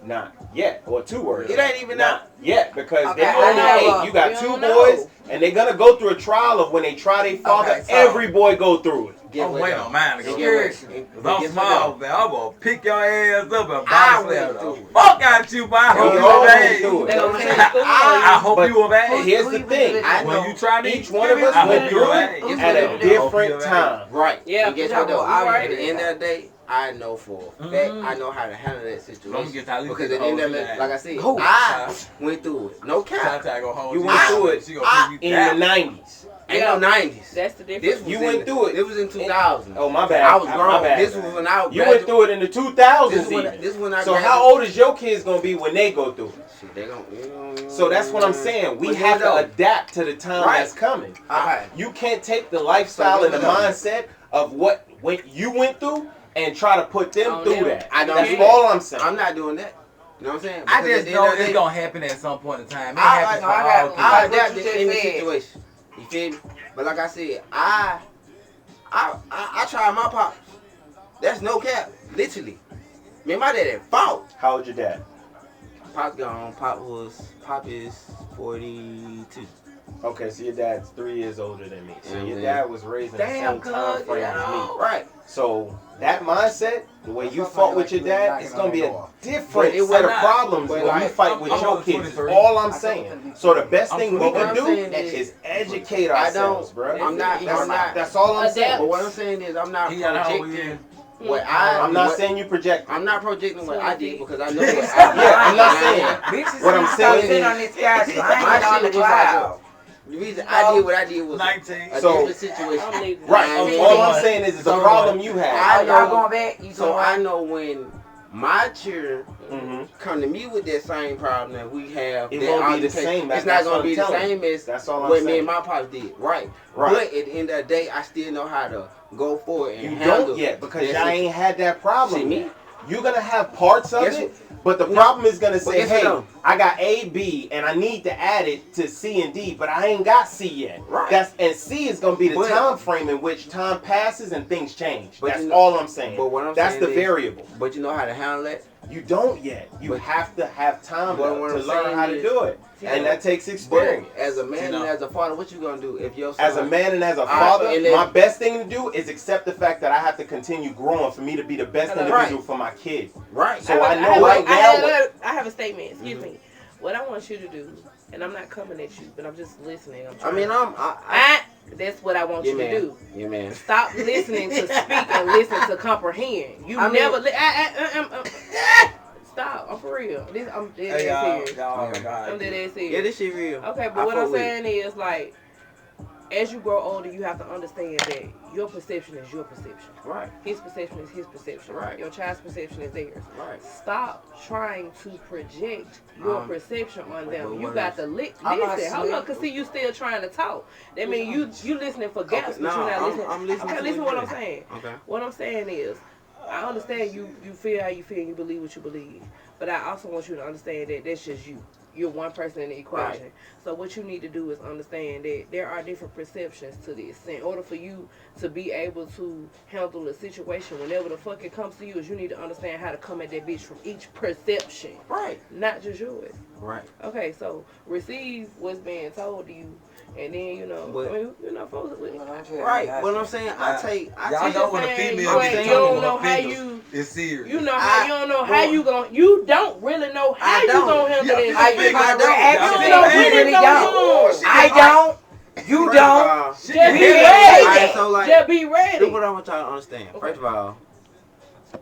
Not yet. Or 2 words. It ain't even not yet, because Okay, they're I only know. 8. You got We 2 don't boys, know. and they're gonna go through a trial of when they try their father. Okay, so- Every boy go through it. get I'm what waiting though? on mine to go. And get what- Seriously. and Cause I'm guess what small, though? man. I'm gonna pick your ass up and I body went slam through the it. fuck out you, boy. I hope We you all went obey. through They it. gonna I'm say saying, school. I hope But you obey. here's the thing. I When know you try to Each one of us I went hope through you it obey. Guess at what a though? different time. Right. Yeah, And guess for what sure. though? You right. At the end of the day, I know for a fact I know how to handle that I'm situation. gonna get tired of Because these at the end of hoes it, like I said, Who? I went through it. No cap. Tata gonna hold You went through it She gonna pick you in the down. 90s. Ain't no 90s. That's the This difference. was You in went the- through it. It was in 2000. Oh, my bad. I was My grown. bad. This was when I You went through it in the 2000s even. This when I So graduated. how old is your kids gonna be when they go through it? Shit, they gon' So that's what I'm saying. We But have you know, to adapt to the time Right. that's coming. Okay. You can't take the lifestyle So and the you know. mindset of what you went through and try to put them Oh, through yeah. that. I don't That's do that. all I'm saying. I'm not doing that. You know what I'm saying? I Because just at the know end of the it's day, gonna happen at some point in time. It I happens for got- all kids. I Like what adapt you to just any said. situation. You feel me? But like I said, I tried my pops. That's no cap. Literally. Man, my dad at fault. How old your dad? Pop gone. Pop is 42. Okay, so your dad's 3 years older than me. So your Mhm. dad was raised in the Damn, same time cuz, frame yeah. as me. Right. So that mindset, the way you That's fought like with your you dad, knocking it's on gonna be the a door. different But it set of was not- problems but when like, you fight with I'm your only kids. 23. All I'm I saying. don't- So the best thing we What can I'm do saying is educate I ourselves, don't- bro. I'm not. That's all I'm Adapt. saying. But what I'm saying is, I'm not He got a whole year. projecting what I'm not what- saying you project. I'm not projecting what I did because I know what I did. Yeah, I'm not saying. Bitches What I'm saying sitting is- on this couch, My lying on the shit was like, cloud. the reason I did what I did was 19. a So- different situation. I'm leaving. Right. I mean, All I'm saying is it's a So- problem you I have. Oh, y'all know- going back? You So going I back? know when my children Mm-hmm. come to me with that same problem that we have, It that won't be the altercation, same. It's That's not what gonna be I'm the telling same as That's all I'm what me saying. and my pops did. Right. Right. But at the end of the day, I still know how to go forward and You handle don't yet because that y'all shit. ain't had that problem. See me? yet. You're gonna have parts of Guess it, what? but the No. problem is gonna But say, guess what "Hey, though? I got A, B, and I need to add it to C and D, but I ain't got C yet." Right. And C is gonna be the But- time frame in which time passes and things change. But That's you know- all I'm saying. But what I'm That's saying the is- variable. But you know how to handle that? You don't yet. You But- have to have time But to what I'm learn saying how to is- do it, and that takes But experience. as a man You know. and as a father, what you gonna do if your son As a man and as a I- father, and then- my best thing to do is accept the fact that I have to continue growing for me to be the best Hello. individual for my kid. right? So I know have right a- now what- I have a statement. Excuse me. What I want you to do, and I'm not coming at you, but I'm just listening. That's what I want you to do. Yeah, man. Stop listening to speak and listen to comprehend. You I mean- never. Stop. I'm for real. I'm dead Hey, ass y'all. serious. Y'all. I'm dead ass serious. Yeah, this shit real. Okay, but I what fuck I'm with saying is, like, as you grow older, you have to understand that your perception is your perception. Right, His perception is his perception. Right. Your child's perception is theirs. right. Stop trying to project your Um, perception on but them. You what got is- to listen. I'm not Hold on, saying- cause see, you still trying to talk. That means you listening for gaps, Okay, but you're nah, not listening. I'm listening Okay, to listen what what you're I'm saying. Okay. What I'm saying is, I understand you feel how you feel and you believe what you believe. But I also want you to understand that that's just you. You're one person in the equation. Right. So what you need to do is understand that there are different perceptions to this. In order for you to be able to handle a situation whenever the fuck it comes to you, is you need to understand how to come at that bitch from each perception. Right, Not just yours. right. Okay, so receive what's being told to you. And then, But- I mean, folks, Right. What I'm saying, I Y'all take know when a saying, female you gets ain't- talking you don't with know her how fingers, you- it's serious. you know how I- you don't know how well, you gon' you don't really know how I you don't. gonna handle Yeah, this. I shit. think I don't. Actually, You don't we really really don't. don't. I don't. You First of don't. all, Just Shit, be we ready. ready. Alright, so like, Just be this ready. is what I want y'all to understand. Okay. First of all,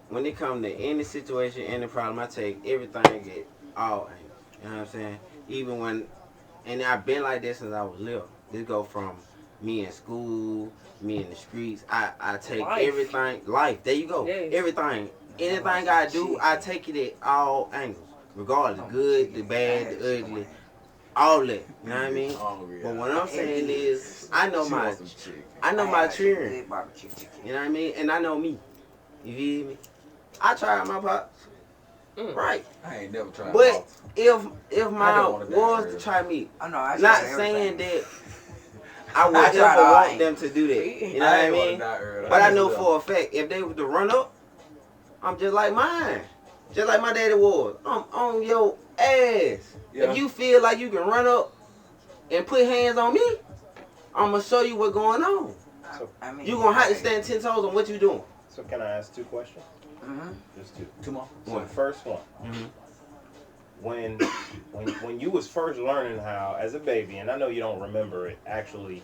when it comes to any situation, any problem, I take everything at all angles. You know what I'm saying? Even when, and I've been like this since I was little. This go from me in school, me in the streets. I take Life. everything, life. There you go. Yes. Everything. Anything I do, I take it at all angles. Regardless, good, the bad, the ugly. All that. You know what I mean? Hungry. But what I'm saying is, I know She my, wants some chicken. I know my children. Good barbecue chicken. You know what I mean? And I know me. You feel me? I tried my pops. Mm. Right. I ain't never tried. But both. if I mine don't wanna die was early. to try me, I know. I not tried saying everything. that I would I ever tried all want right. them to do that. You know what I ain't wanna mean? die early. But I just know love- for a fact, if they were to run up, I'm just like mine. Just like my daddy was. I'm on your ass. Yeah. If you feel like you can run up and put hands on me, I'm going to show you what's going on. I mean, You gonna have to stand 10 toes on what you doing. So can I ask 2 questions? Mm-hmm. Just 2. Two more. So the first one, when you was first learning how, as a baby, and I know you don't remember it actually,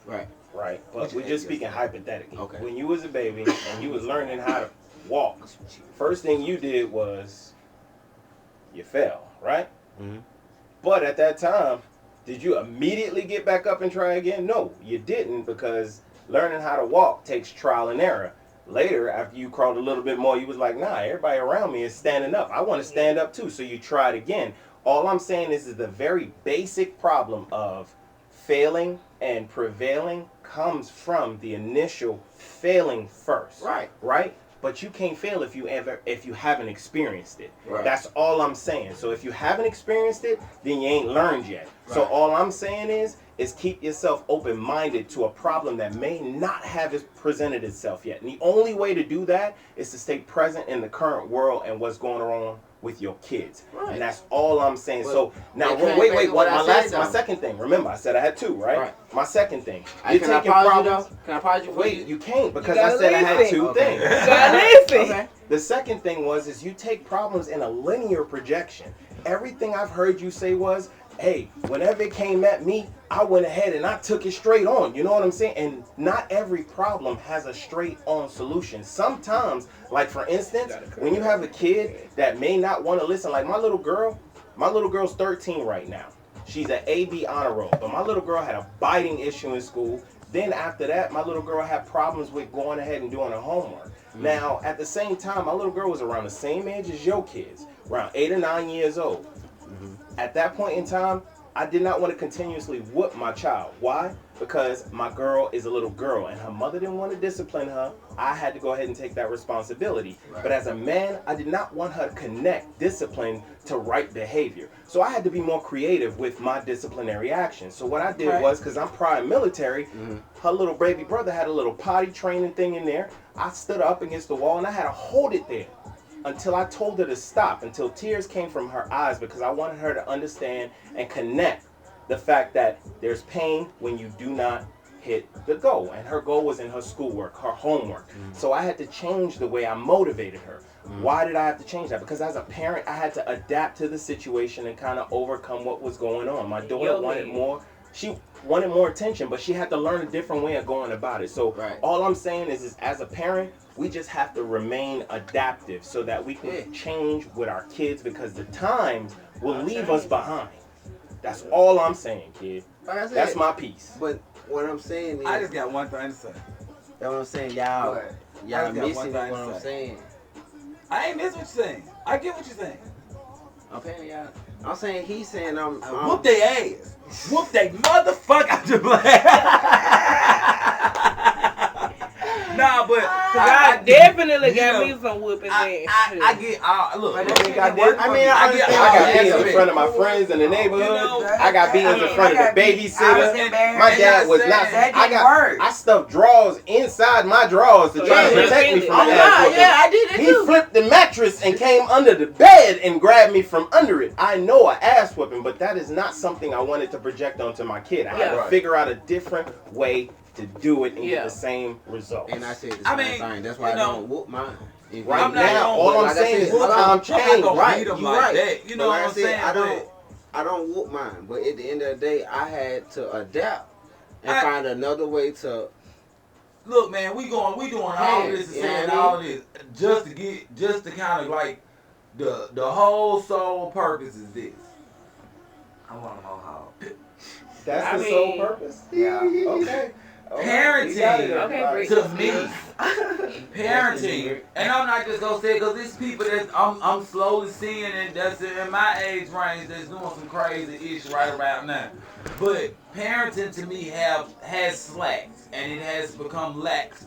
Right. right? But What you we're just had speaking hypothetically. Okay. When you was a baby and you was learning how to walk, first thing you did was you fell, right? Mhm. But at that time, did you immediately get back up and try again? No, you didn't, because learning how to walk takes trial and error. Later, after you crawled a little bit more, you was like, nah, everybody around me is standing up. I want to stand up too. So you tried again. All I'm saying is the very basic problem of failing and prevailing comes from the initial failing first. Right. Right? But you can't fail if you haven't experienced it. Right. That's all I'm saying. So if you haven't experienced it, then you ain't learned yet. So Right. all I'm saying is keep yourself open-minded to a problem that may not have presented itself yet. And the only way to do that is to stay present in the current world and what's going on with your kids. Right. And that's all I'm saying. But so now that wait, translates to what I said, my though. second thing. Remember, I said I had 2, right? Right. My second thing. Can You're I taking pause you problems. though? Can I pause you for Wait, you can't, because I gotta said I had listen. 2 Okay. things. You gotta listen. Okay. The second thing is you take problems in a linear projection. Everything I've heard you say was, hey, whenever it came at me, I went ahead and I took it straight on. You know what I'm saying? And not every problem has a straight on solution. Sometimes, like for instance, when you have a kid that may not want to listen, like my little girl's 13 right now. She's an AB honor roll, but my little girl had a biting issue in school. Then after that, my little girl had problems with going ahead and doing her homework. Now, at the same time, my little girl was around the same age as your kids, around 8 or 9 years old. At that point in time, I did not want to continuously whoop my child. Why? Because my girl is a little girl and her mother didn't want to discipline her. I had to go ahead and take that responsibility. Right. But as a man, I did not want her to connect discipline to right behavior. So I had to be more creative with my disciplinary actions. So what I did Right. was, because I'm prior military, her little baby brother had a little potty training thing in there. I stood up against the wall and I had to hold it there until I told her to stop, until tears came from her eyes, because I wanted her to understand and connect the fact that there's pain when you do not hit the goal. And her goal was in her schoolwork, her homework. So I had to change the way I motivated her. Why did I have to change that? Because as a parent, I had to adapt to the situation and kind of overcome what was going on. My daughter wanted more. She wanted more attention, but she had to learn a different way of going about it. So Right. all I'm saying is as a parent, we just have to remain adaptive so that we can change with our kids, because the times will leave us behind. That's all I'm saying, kid. Like I said, That's my piece. But what I'm saying is, I just got one thing to say. that's what I'm saying. Y'all I just got missing one what thing to I'm say. saying. I ain't miss what you're saying. I get what you're saying. Okay, y'all. I'm saying he's saying I'm Whoop their ass. Whoop they motherfucker out the black. Nah, but I definitely you got know, me some whooping I ass. get look. But look, I think it I work did- for I me. mean, I got beans in respect. front of my friends in the neighborhood. You know, I got beans in front of the I babysitter. was embarrassed. My dad was not. That I didn't work. I stuffed drawers inside my drawers to So try to you protect me defended from it. ass whooping. I did it He too. flipped the mattress and came under the bed and grabbed me from under it. I know an ass whooping, but that is not something I wanted to project onto my kid. I had Yeah. to figure out a different way to do it and Yeah. get the same results. And I said the I same mean, thing. That's why you I know, don't whoop mine. If Right I'm not now, gonna- all but I'm like I saying said, is I'm not- time I'm not change. gonna Right, beat them you like right. that. You know But what like I'm I said, saying? I don't whoop mine. But at the end of the day, I had to adapt and I- find another way to. Look, man, we doing all this and Yeah, saying I mean- all this just to kind of like the whole sole purpose is this. I want a mohawk. That's I the mean- sole purpose? Yeah. Okay. Parenting. You got it, Okay, everybody. To me, parenting, and I'm not just gonna say because there's people that I'm slowly seeing and that's in my age range that's doing some crazy ish right around now. But parenting to me has slacks and it has become lax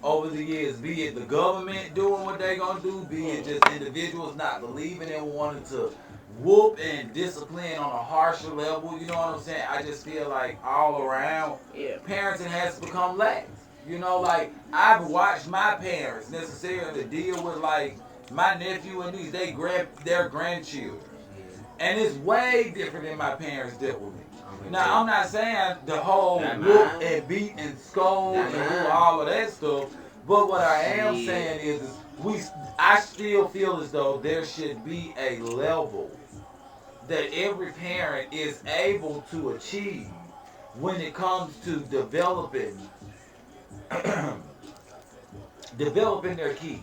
over the years. Be it the government doing what they gonna do, be it just individuals not believing and wanting to whoop and discipline on a harsher level. You know what I'm saying? I just feel like all around Yeah. parenting has become lax. You know, like I've watched my parents necessarily deal with like my nephew and niece, their grandchildren, and it's way different than my parents dealt with me. Now I'm not saying the whole Not whoop mine. and beat and scold Not and mine. do all of that stuff. But what I am Shit. saying is I still feel as though there should be a level that every parent is able to achieve when it comes to developing their kids.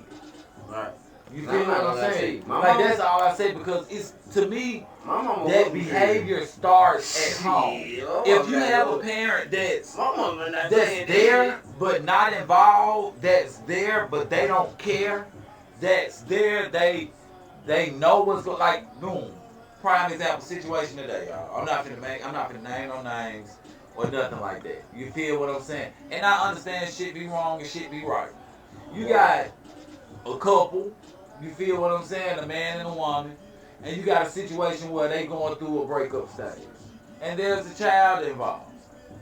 Right. You Nah, feel what nah, I'm nah, saying? see, my Like mama- that's all I say because it's to me My mama that whooped me. behavior starts at home. Shit, If you have a parent that's my mama not that's saying there but not involved, that's there but they don't care, that's there they know what's going, like boom. Prime example situation today, y'all. I'm not finna name no names or nothing like that. You feel what I'm saying? And I understand shit be wrong and shit be right. You got a couple, you feel what I'm saying, a man and a woman, and you got a situation where they going through a breakup stage. And there's a child involved.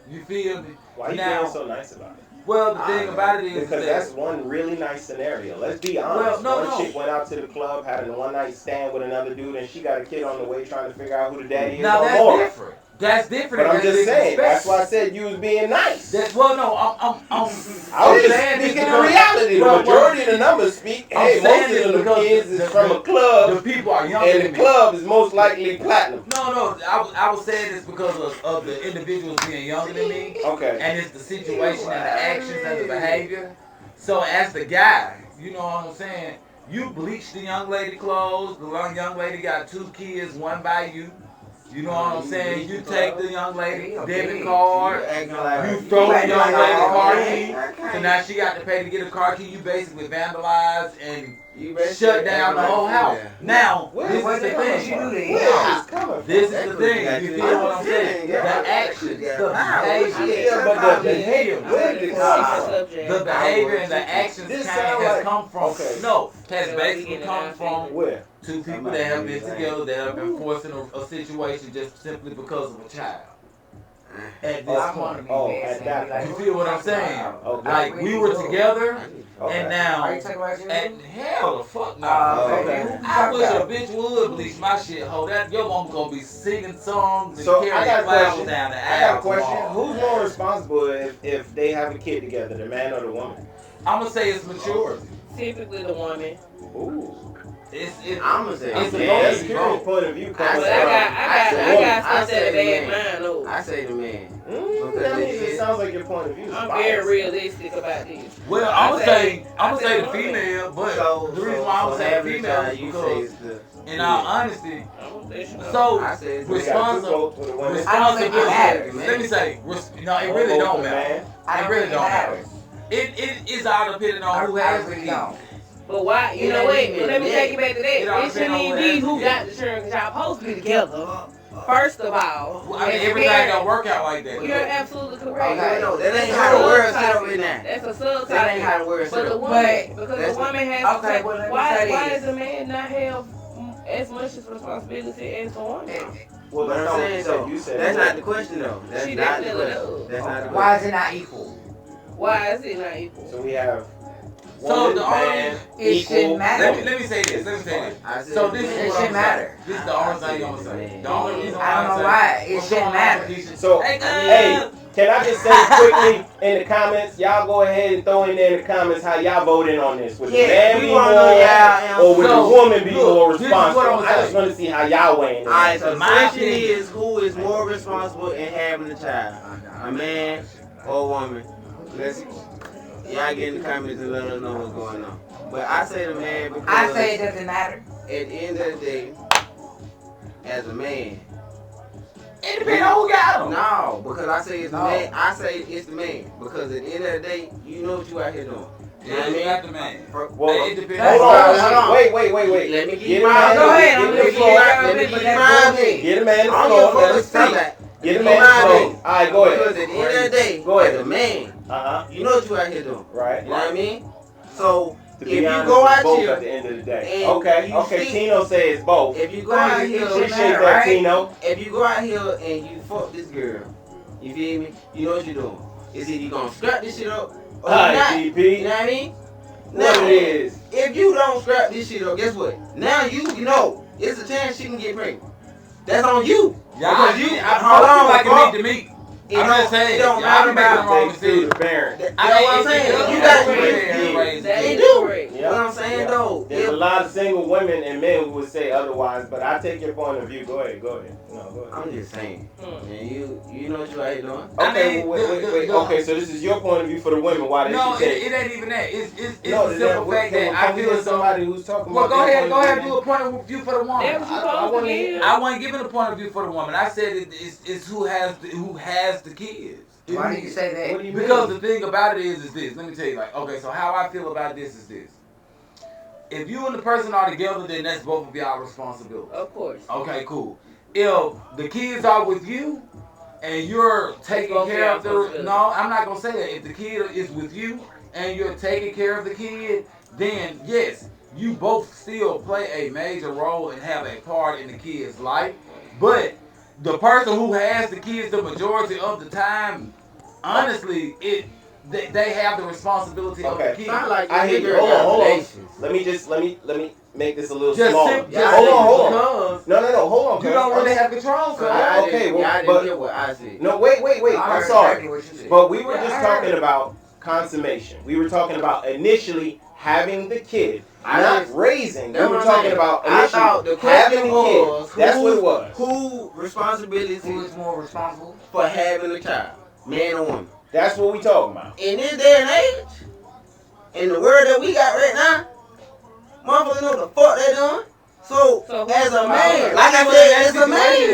You feel me? Why you Now- being so nice about it? Well, the thing about it is Because that that's one really nice scenario. Let's be honest. Well, no, one no. chick went out to the club, had a one-night stand with another dude, and she got a kid on the way trying to figure out who the daddy is. now or that's more. different. That's different. But I'm That's just saying. disrespect. That's why I said you was being nice. That's, well, no, I'm I was just saying this speaking the because- reality. The well, majority of the numbers speak. I'm Hey, saying most this of the because kids is the- from the- a club, the people are younger and than the me. club is most likely platinum. No, I was saying this because of the individuals being younger than me, Okay. and it's the situation and the actions and the behavior. So as the guy, you know what I'm saying, you bleach the young lady clothes, the young lady got 2 kids, one by you. You know what I'm saying? You take the young lady debit card, you throw the young lady car key, so now she got to pay to get a car key. You basically vandalize and shut down the whole house. Now, this is the thing. This is the thing. You feel what I'm saying? The actions, the behavior, but the behavior, where did it come from? the behavior and the actions This kind sound of has like- come from. okay. No, has basically come from Where? 2 people that have been together that have been forced in a situation just simply because of a child. At this point. Oh, at that point. You feel what I'm saying? Okay. Like we were together, Okay. and now, Are you talking about you? and hell the fuck no. okay. I wish a bitch would bleach my shit, ho. That your mom gonna be singing songs and So I carrying got a flowers question. down the I got a aisle question. tomorrow. Who's more responsible if they have a kid together, the man or the woman? I'm gonna say it's maturity. Typically the woman. Ooh. It's I'm gonna say It's the a Yeah, that's both. a good point of view. But coming I from- got stuff that a bad mind over. I say the man. That means it sounds like your point of view is I'm biased. very realistic about this. well, I I'm gonna say say the woman. female, but So, the reason why I'm gonna say the having a female child, is you say because, it's the in all honesty, I don't think she so I say it's We the got 2 responsible. votes for the women. Responsibility. matters, man. Let me say, no, it One really vote don't for the matter. man. It really don't matter. It is all depending on who has the really kid. don't. But why? You It know ain't what? even Let me that. take you back to It all that. It shouldn't depend on even who be has who the got the children because y'all supposed to be together. First of all, Well, I mean, as everything parents, don't work out like that. You're absolutely correct. Okay, no, that ain't That's how the a world set subtopic. up right now. That's a That ain't subtopic. how the world set But the up. woman, because that's the woman has okay, to well, let me why say does this. the man not have as much responsibility as the woman? Well, But that's I'm not what saying you so. said. You said That's women. not the question though. That's She not the definitely question. does. That's not the Why question. is it not equal? Why is it not equal? So we have So woman, the man, It equal. shouldn't matter. Let me say this. Let me say this. I said So the this man. is It what shouldn't I'm matter. saying. This is the only thing I'm gonna say. The only reason why I don't know say why. It what's shouldn't going on, matter. Keisha? So, Hey, hey, can I just say quickly in the comments, y'all go ahead and throw in there in the comments how y'all voting on this. Would the Yeah, man we be wanna more, know y'all or would So, the woman be look, more this is what responsible? I'm I just saying. want to see how y'all weighing in. Alright, so the My question opinion- is who is more responsible in having a child? A man or a woman? Let's y'all get in the comments and let us know what's going on. But I say the man because I say it doesn't matter. at the end of the day, as a man, It depends on who got them. no, because I say it's the No. man. I say it's the man because at the end of the day, you know what you out here doing. You know Yeah, what I you mean? got the man. Well, It depends. That's hold on, hold on. wait. Let me give Get you a my man, Go ahead, get I'm the gonna floor. give Let me you give but you that's my bullshit. opinion. Get a man the I don't floor, give a let fuck us what stop speak. that. Get a Give man me the my floor. opinion. Alright, go Because ahead. at the end of the day, Go ahead. as a man, Uh-huh. you know what you out here doing. Right. You know what I mean? So To if be you honest, go it's out both here, at the end of the day. and Okay, you okay. see- Tino says both. if you go out It here, shouldn't Appreciate matter, that, right? Tino. if you go out here and you fuck this girl, you feel me? You know what you're doing. Is either you gonna scrap this shit up or Alright, not. You DP. know what I mean? What it is. If you don't scrap this shit up, guess what? Now you know it's a chance she can get pregnant. That's on you. Y'all, Because you- I hold on, like bro. it meet to meet. It I'm just saying, it don't y'all matter be making about the wrong Takes two decision. to parent. That's what I'm saying. You got to That They is do. correct. Yeah. What I'm saying Yeah. though, There's a if, lot of single women and men who would say otherwise, but I take your point of view. Go ahead. No, go ahead. I'm just saying. Hmm. And you know what you out here doing? I Okay, mean, wait. Okay, so this is your point of view for the women. Why they No, should take? it ain't even that. It's No, the simple fact that I feel as though. somebody who's talking Well, about. go their ahead, point of do view. a point of view for the woman. That's what you supposed to give. I wasn't giving a point of view for the woman. I said it's who has the kids. Why do you say that? What do you Because mean? the thing about it is this. Let me tell you, like, okay, so how I feel about this is this. If you and the person are together, then that's both of y'all responsibility. Of course. Okay, cool. If the kids are with you and you're taking both care of y'all the responsibility. no, I'm not gonna say that. If the kid is with you and you're taking care of the kid, then yes, you both still play a major role and have a part in the kid's life. But the person who has the kids the majority of the time, honestly, they have the responsibility of the Okay. kids. Not like I hear you you. Hold on. relations. Let me make this a little Just smaller. simply Hold on. because No. Hold on. you don't really have control, So so I Okay, didn't, well, y'all but- didn't hear what I said. No, wait. I I'm heard sorry. exactly what you said. But we were Yeah, just I talking heard. about consummation. We were talking about initially having the kid, I not just- raising. We That's were what I'm talking saying. about I thought initially the question having the was, kid. That's what it was. Who responsibility Who is is more responsible? for having a child? Man or woman? That's what we talking about. In this day and age, in the world that we got right now, motherfuckers know the fuck they doing. So So as a who- man, like I said, as a It's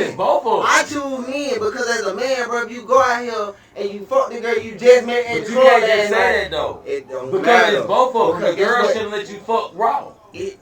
man, both of them. I choose men because as a man, bro, if you go out here and you fuck the girl you just met at But the you club can't just last say night, that though. it don't Because matter. it's both of them. Because The girl guess what? shouldn't let you fuck raw. It-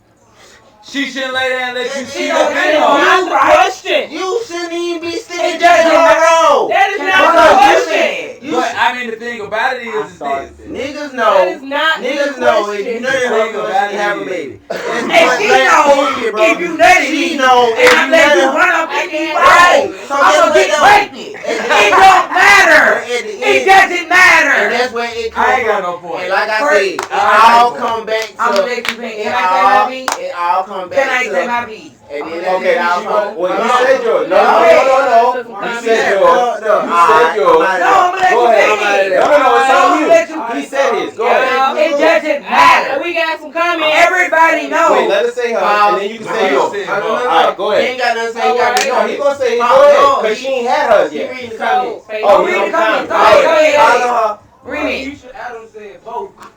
She shouldn't lay there and let you It see don't the matter. video. Not the question. You shouldn't even be sticking It to doesn't the matter. road. That is Can not I- the Because you question. You But I mean, the thing about it I is started this. Niggas That know. is not Niggas the know if question. you nutty The her thing girl, about she it have a is- baby. And she Black know period, bro. if you nutty She me, know if and I you let nutty you her. run up I in me, can't right? do it. So I'm guess gonna what get though? pregnant. At the It end- don't matter. At the It end, doesn't and matter. that's where it I comes ain't got from. no point. And like I First, said, it I all ain't come back I'm gonna to. let you pick. It Can I say my all, piece? it all come back Can I to. say my piece? And then Okay, it all she come. wait, you Hold said on. yours. No. Go ahead. You said yours. You said yours. No, I'm gonna let Go you ahead. pick. No, it's on I'm you. gonna let you He said his. Go Yeah. ahead. It doesn't matter. We got some comments. Everybody knows. Wait, let us say her, and then you can say yours. No. Alright, go He ahead. ain't got nothing to say. He got Alright. No, he nothing. gonna say it. Oh, Go ahead, no, cause she ain't had hers He yet. reading the So, comments. Oh, read you the don't comments. count. Go Go ahead. ahead. Follow Read it. Keisha Adams said both. her.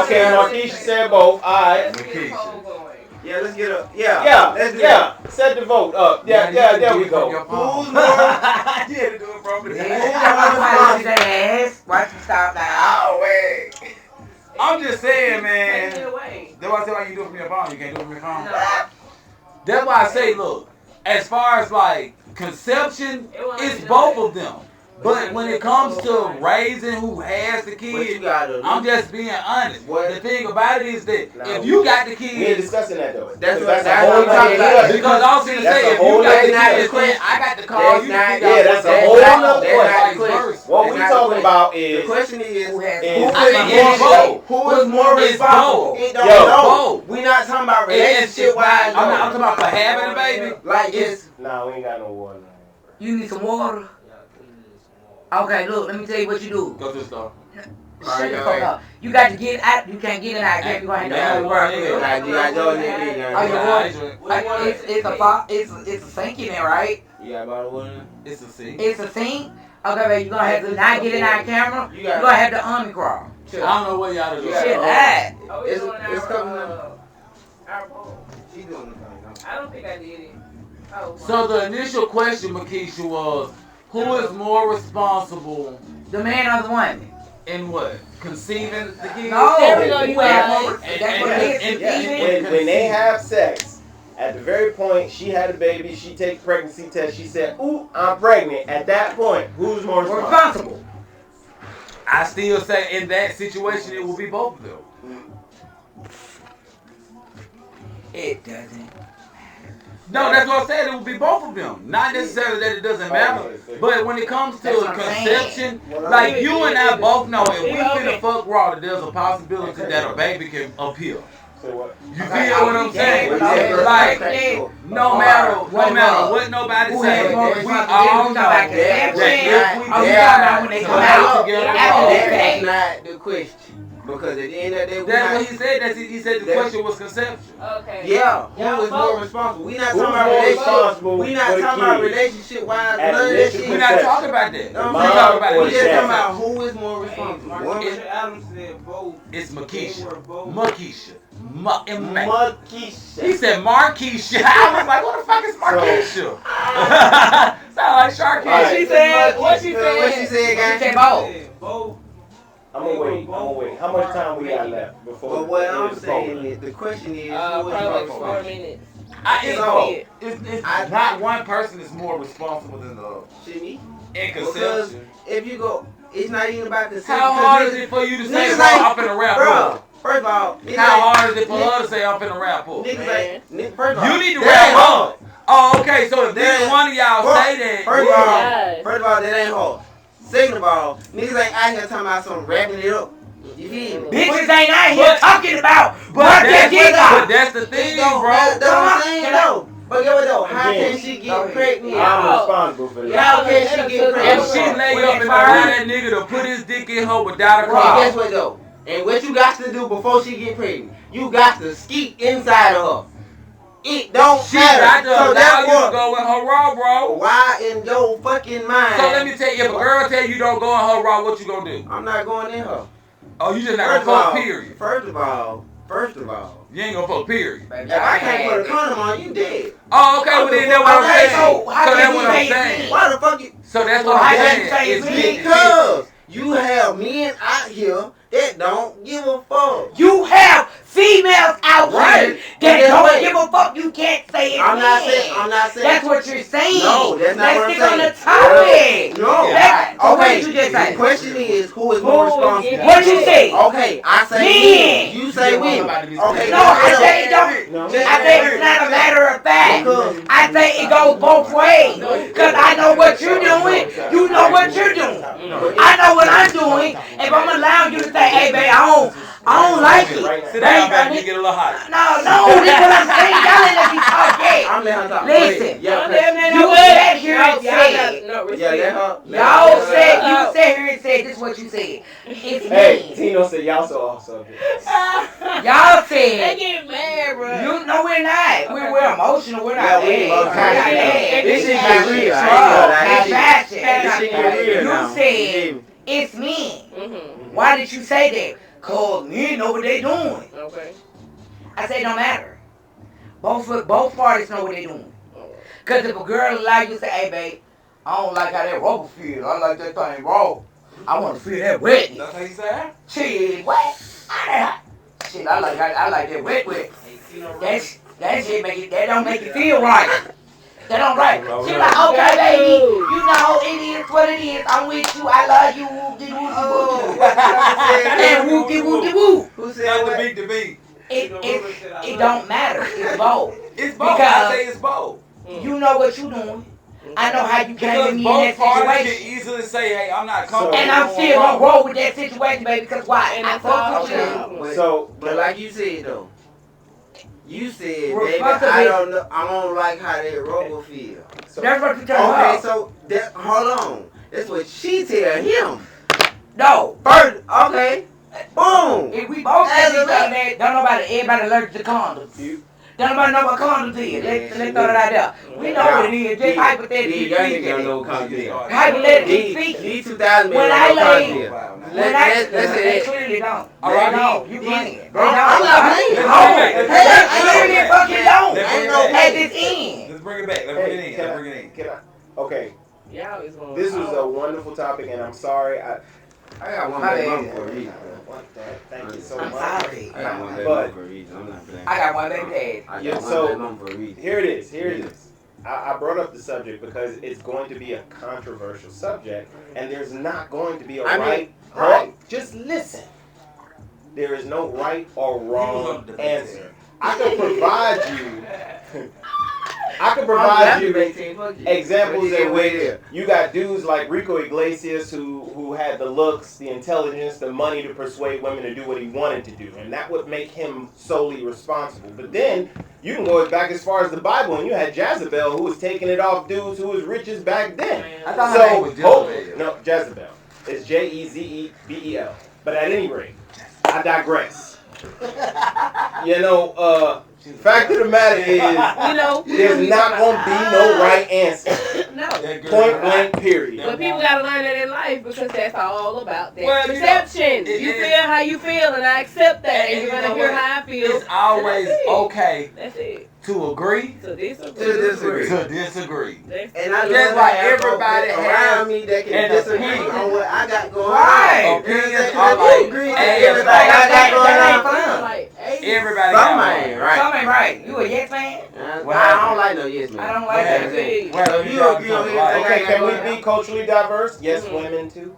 Okay, Marquisha said both. Alright. Let's get a poll going. Yeah, let's get up. Yeah, let's do yeah. Set the vote up. Yeah, there we go. Who's more? You had to do it from the Somebody look at their ass. Watch them stop like, oh, wait. I'm just saying, Take it man. away. That's why I say why you do it from your phone. You can't do it from your phone. No. That's why I say, look, as far as like conception, it's both of them. But when it comes to raising who has the What you kid, gotta do? I'm just being honest. What? The thing about it is that Nah, if you got the We ain't kid, discussing that though. That's That's what- a whole that's what I'm nother talking about. discussion. because I was gonna That's say, a if whole you got the nother kid, discussion. I got to call That's you to not- figure yeah, out that's what's a the whole whole nother or question. vice versa. What That's we not talking the about The is question is, Who has is- who I is mean, it's more, both. who is more It's responsible? both. It don't Yo. know. Both. We not talking about It's relationship wise. not- I'm talking about for having a baby. Like It's this. nah, we ain't got no water. You need some water? Okay, look, let me tell you what you do. go to the store. Shut the fuck up. You got to get out. You can't get in our camp. You gonna have to Yeah, have a word. yeah. You got Jordan in there. Oh, you You want- It's a sink in there, right? got bottle water? It's a C. It's a sink. Okay, baby, you gonna have to not get in our camera. You You got gonna have to uncrawl. I don't know what y'all do. Yeah. Shit, that. Oh, we It's- doing it's coming our poll. She doing the I don't think I did it. Oh, So the initial question, Makisha, was who is more responsible The man or the woman? in what? Conceiving the kid? No. There we go, you Who has guys. more- And- That's what and- it and- is. and- When they have sex, at the very point she had a baby, she takes pregnancy test. She said, "Ooh, I'm pregnant." At that point, who's more We're responsible? responsible. I still say in that situation it will be both of them. It doesn't. No, that's what I said. It will be both of them. Not necessarily that it doesn't matter, but when it comes to That's what I'm conception, saying. like you and I both know if we Yeah, okay. finna fuck raw, that there's a possibility that a baby can appear. So what? You feel what I'm saying? Yeah, Like, yeah. no matter what nobody Who say, has more we responsibility? all We know talking about that conception? if we Are we decide talking about when they to come lay out together, after the That's fact? not the question. Because at the end of the day, that's what he said. He said the question was conception. Okay. yeah, who Y'all is more vote. responsible? We not Who's talking about more relationship. responsible We for not the talking about kids? relationship wise. At None of that initial shit. We're not talking about that. No, We mom talking about or We just it. talking dad? about who is more responsible. Marsha Adams said both. It's They Makisha. were both. Makisha. Makisha. He said Markeisha. I was like, what the fuck is Markeisha? Sound like Sharky. Alright. She said, what she What she said? said, guys? said both. Said both. I'm gonna wait. How much time we got left before? But what I'm it's saying over? is, the question is, who is Probably more like 4 responsible? minutes. It's not one person is more responsible than the other. Shit, me? In Because conception. if you go, it's not even about the How hard is it for you to say, niggas bro, ain't- I'm finna rap? Bro, first of all, How hard is it for her to say, I'm finna rap? Niggas first of all, You need to that rap ain't hard. Oh, okay, so if That neither ain't- one of y'all Bro, say that, First Yeah. of all, that ain't hard. Second of all, niggas ain't out here talking about some rapping it up. You feel me? Bitches ain't out here talking about but that's the thing, bro. That's what I'm saying, though. But get what though? How can she get pregnant? I'm responsible for that. How can she get If pregnant? she lay up and allow that nigga to put his dick in her without a Well, car. guess what though? And what you got to do before she get pregnant? You got to skeet inside of her. It don't She matter. got to So allow that's you to what. go in her raw, bro. Why in your fucking mind? So let me tell you, if a girl tell you don't go in her raw, what you gonna do? I'm not going in her. Oh, you just not First of gonna fuck, all, period. First of all, You ain't gonna fuck, period. if I can't put a condom on, you dead. Oh, okay, well then that's what I'm Okay, saying. so So how can that's you what I'm say it's saying. me? Why the fuck you? So that's So what how I'm can you saying. say It's it's me? Because you have men out here that don't give a fuck. You have females out Right. here that Guess don't what? give a fuck. You can't say it's I'm not me. saying. That's what you're saying. No, that's not Let's what I'm stick on saying. the topic. No. So what Okay. did you just The say? question is, who is more responsible? What you say? Okay, I say Men. men. You say women. Okay. No, I say it don't. No. I think it's not a matter of fact. I think it goes both ways. Because I know what you're doing. You know what you're doing. I know what I'm doing. If I'm allowing you to say, hey, babe, I don't like it. Sit down, Babe, baby, get a little hot. No, that's what I'm saying. Y'all ain't let me talk yet. I'm letting her talk. Listen, Yeah, you sat here and said, y'all said, you sat here and said, this is what you said. It's Hey, me. Tino said y'all so off subject. Y'all They said, get mad, bro. you know we're not. We're emotional. We're not Yeah, we bad. emotional. We're not bad. This shit It's get real. I ain't love. gonna lie. It's passion. This shit get real now. You said, it's me. Mm-hmm. Why did you say that? Cause men know what they doing. Okay. I say it don't matter. Both parties know what they doing. Cause if a girl like you say, hey babe, I don't like how that rubber feel. I like that thing raw. I want to feel that wetness. That's how you say? Shit, what? Shit, I like that wet. That shit that don't make it feel right. That don't right. She like, okay, baby, you know it is what it is. I'm with you. I love you. Whoopty whoopty whoopty. And whoopty whoopty whoop. Who said Not what? the beat the beat. It don't matter. It's both. It's both. Because- I say it's both. You know what you doing. I know how you came Because with me in both that parties situation. can easily say, hey, I'm not comfortable. And I'm still gonna roll with that situation, baby, because why? And I that's all fuck with you. Okay, So, but like you said though, you said, baby, Responsibility. I don't know, I don't like how that rubber feel. so That's what you tell Okay, her. so that hold on, that's what she tell him. No. First, okay, boom. If we both said As each a other that, don't nobody, everybody allergic to condoms. You- Don't nobody know what condoms is. Let's throw that out there. We know what it is, just hypothetically speaking. Hypothetically speaking. These 2000 When I lay- When I, Let's they say clearly don't. All They right. don't. You playing. They don't. I'm not playing. They clearly fucking don't. Let's bring it At back. this end. Let's bring it back. Let's bring it Hey, in. Let's bring it in. can I? Okay, Y'all is going. this was a wonderful topic, and I'm sorry. I got one My baby bad. mama for a reason. What the? Thank you so I'm much. sorry. I got one baby But- mama for a reason. I'm not playing. I got one baby dad. I Yeah, got so- one baby mama for a reason. Here it is. Here it is. I brought up the subject because it's going to be a controversial subject, and there's not going to be a I mean, right. right. Just listen. There is no right or You was on wrong the debate answer. I can provide you. I can I'm provide happy you to maintain, fuck you. examples But in which yeah. you got dudes like Rico Iglesias who had the looks, the intelligence, the money to persuade women to do what he wanted to do, and that would make him solely responsible. But then you can go back as far as the Bible, and you had Jezebel who was taking it off dudes who was richest back then. I thought her name was Jezebel. No, Jezebel. It's Jezebel. But at any rate, I digress. Fact of the matter is, there's not gonna be no right answer. No. Point blank, period. But people gotta learn that in life because that's all about that Well, perception. you You know, feel how you feel, and I accept that, and you're you gonna know hear what? how I feel. It's always That's it. okay That's it. to agree, So disagree. To disagree. to disagree. And I Just love like to have everybody folks has around me that can an disagree opinion. on what I got going Right. on. Opinions If are you like agree with ass everything I got That ain't going on. fun. Like, Everybody got Some one. ain't right. Some ain't right. You a yes man? I don't like no yes man. I don't What like that. happened? Well, Well, if you you got agree on something everything like- Okay, can we be culturally diverse? Yes, women too.